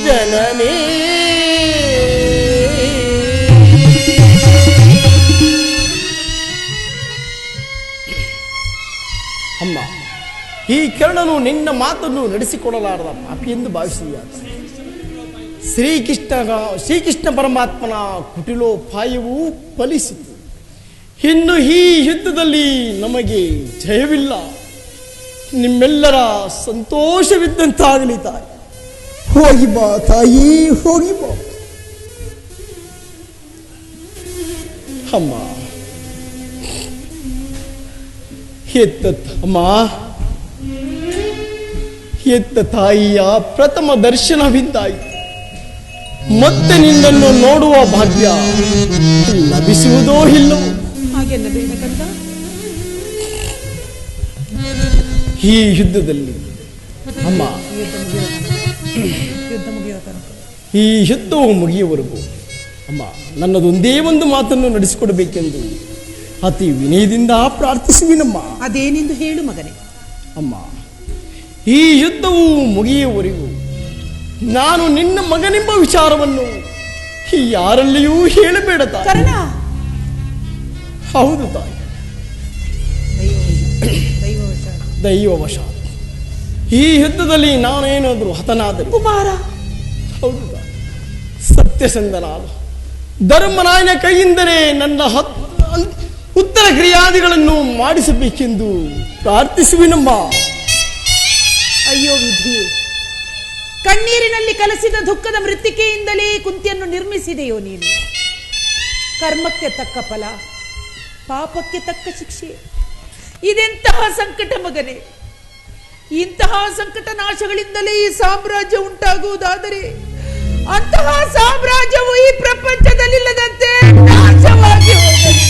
ಜನನಿ ಅಮ್ಮ, ಈ ಕರ್ಣನು ನಿನ್ನ ಮಾತನ್ನು ನಡೆಸಿಕೊಡಲಾರದ ಪಾಪಿ ಎಂದು ಭಾವಿಸಿದ ಶ್ರೀಕೃಷ್ಣ ಪರಮಾತ್ಮನ ಕುಟಿಲೋಪಾಯವೂ ಫಲಿಸಿತು. ಇನ್ನು ಈ ಯುದ್ಧದಲ್ಲಿ ನಮಗೆ ಜಯವಿಲ್ಲ. ನಿಮ್ಮೆಲ್ಲರ ಸಂತೋಷವಿದ್ದಂತಾಗಲಿ ತಾಯಿ. ಹೋಗಿ ಬಾ ತಾಯಿ, ಹೋಗಿ ಬಾ ಅಮ್ಮ. ಅಮ್ಮ, ಎತ್ತ ತಾಯಿಯ ಪ್ರಥಮ ದರ್ಶನವಿದ್ದಾಯಿತು. ಮತ್ತೆ ನಿನ್ನನ್ನು ನೋಡುವ ಭಾಗ್ಯ ಲಭಿಸುವುದೋ ಇಲ್ಲವೋ? ಹಾಗೆಲ್ಲ ಬೇಡ ಕಂದ. ಈ ಯುದ್ಧದಲ್ಲಿ ಅಮ್ಮ, ಯುದ್ಧ ಮುಗಿಯೋ ತನಕ, ಈ ಯುದ್ಧವು ಮುಗಿಯುವವರೆಗೂ ಅಮ್ಮ ನನ್ನದೊಂದೇ ಒಂದು ಮಾತನ್ನು ನಡೆಸಿಕೊಡಬೇಕೆಂದು ಅತಿ ವಿನಯದಿಂದ ಪ್ರಾರ್ಥಿಸುವಿನಮ್ಮ. ಅದೇನೆಂದು ಹೇಳು ಮಗನೇ. ಅಮ್ಮ, ಈ ಯುದ್ಧವು ಮುಗಿಯುವವರೆಗೂ ನಾನು ನಿನ್ನ ಮಗನೆಂಬ ವಿಚಾರವನ್ನು ಯಾರಲ್ಲಿಯೂ ಹೇಳಬೇಡ ತಾಯಿ. ಕರ್ಣ, ಹೌದು ತಾಯಿ, ದೈವವಶ. ಈ ಯುದ್ಧದಲ್ಲಿ ನಾನೇನಾದರೂ ಹತನಾದರೂ ಕುಮಾರ, ಹೌದು ತಾಯಿ, ಸತ್ಯಸಂಧನಾದ ಧರ್ಮರಾಯನ ಕೈಯಿಂದಲೇ ನನ್ನ ಉತ್ತರ ಕ್ರಿಯಾದಿಗಳನ್ನು ಮಾಡಿಸಬೇಕೆಂದು ಪ್ರಾರ್ಥಿಸುವಿನಮ್ಮ. ಅಯ್ಯೋ ವಿಧಿ, ಕಣ್ಣೀರಿನಲ್ಲಿ ಕಲಸಿದ ದುಃಖದ ಮೃತ್ತಿಕೆಯಿಂದಲೇ ಕುಂತಿಯನ್ನು ನಿರ್ಮಿಸಿದೆಯೋ ನೀನು. ಕರ್ಮಕ್ಕೆ ತಕ್ಕ ಫಲ, ಪಾಪಕ್ಕೆ ತಕ್ಕ ಶಿಕ್ಷೆ. ಇದೆಂತಹ ಸಂಕಟ ಮಗನೇ. ಇಂತಹ ಸಂಕಟ ನಾಶಗಳಿಂದಲೇ ಈ ಸಾಮ್ರಾಜ್ಯ ಉಂಟಾಗುವುದಾದರೆ ಅಂತಹ ಸಾಮ್ರಾಜ್ಯವು ಈ ಪ್ರಪಂಚದಲ್ಲಿಲ್ಲದಂತೆ ನಾಶವಾಗಿ ಹೋಗಲಿ,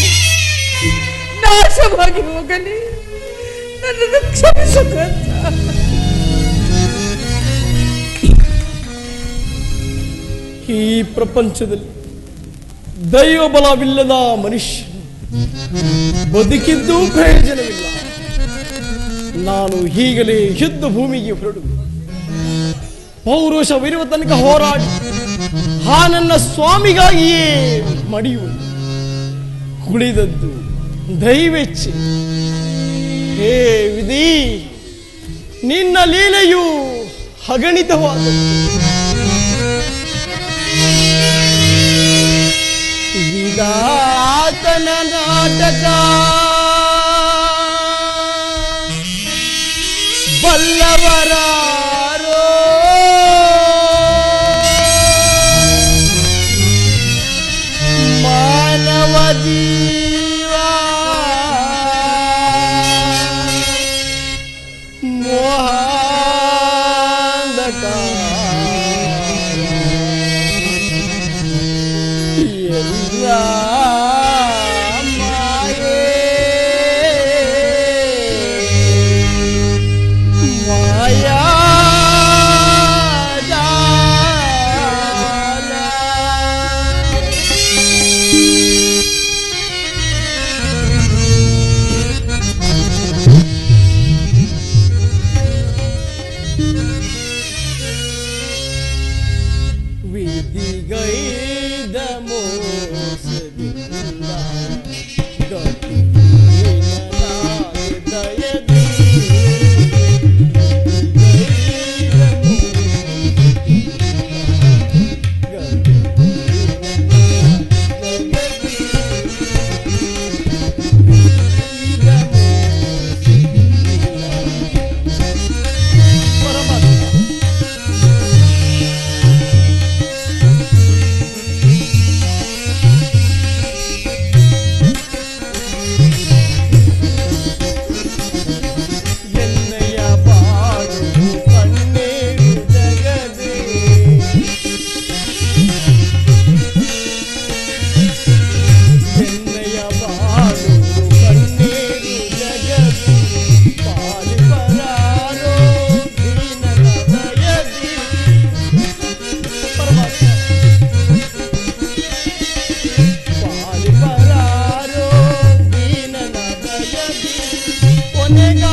ನಾಶವಾಗಿ ಹೋಗಲಿ. ನನ್ನನ್ನು ಕ್ಷಮಿಸಕಂತ. ಈ ಪ್ರಪಂಚದಲ್ಲಿ ದೈವ ಬಲವಿಲ್ಲದ ಮನುಷ್ಯ ಬದುಕಿದ್ದು ಪ್ರಯೋಜನವಿಲ್ಲ. ನಾನು ಈಗಲೇ ಯುದ್ಧ ಭೂಮಿಗೆ ಹೊರಡು ಪೌರುಷವಿರುವ ತನಕ ಹೋರಾಡಿ ಆ ನನ್ನ ಸ್ವಾಮಿಗಾಗಿಯೇ ಮಡಿಯುವುದು. ಕುಳಿದದ್ದು ದೈವೆಚ್ಚೆ. ಹೇ ವಿಧಿ, ನಿನ್ನ ಲೀಲೆಯು ಅಗಣಿತವಾದದ್ದು. ವಿಧಾತನ ನಾಟಕ ಬಲ್ಲವರಾರೋ, ಮಾನವ ಜೀವ ಮೋಹಾಂಧಕ ಎಲ್ಲ ಮಾಯೆ ಮಾಯಾ ವಿಧಿಗೈದ ಮೋಸದಿಂದ ಗತಿಹೀನನಾದೆ ದಯದಿ. ವಿಧಿಗೈದ ಮೋಸದಿಂದ ಗತಿಹೀನನಾದೆ ದಯದಿ. ವಿಧಿಗೈದ ಮೋಸದಿಂದ ಪರಮಾತ್ಮ ಎನ್ನಯ ಬಾಳು ಕಣ್ಣೇರು ಜಗದೇ. ಎನ್ನಯ ಬಾಳು ಕಣ್ಣೇರು ಜಗದೇ. ಪಾಲಿಪರಾರೋ ದೀನನ ದಯದಿ. ಪರಮಾತ್ಮ ಪಾಲಿಪರಾರೋ ದೀನನ ದಯದಿ. ಕೊನೆಗ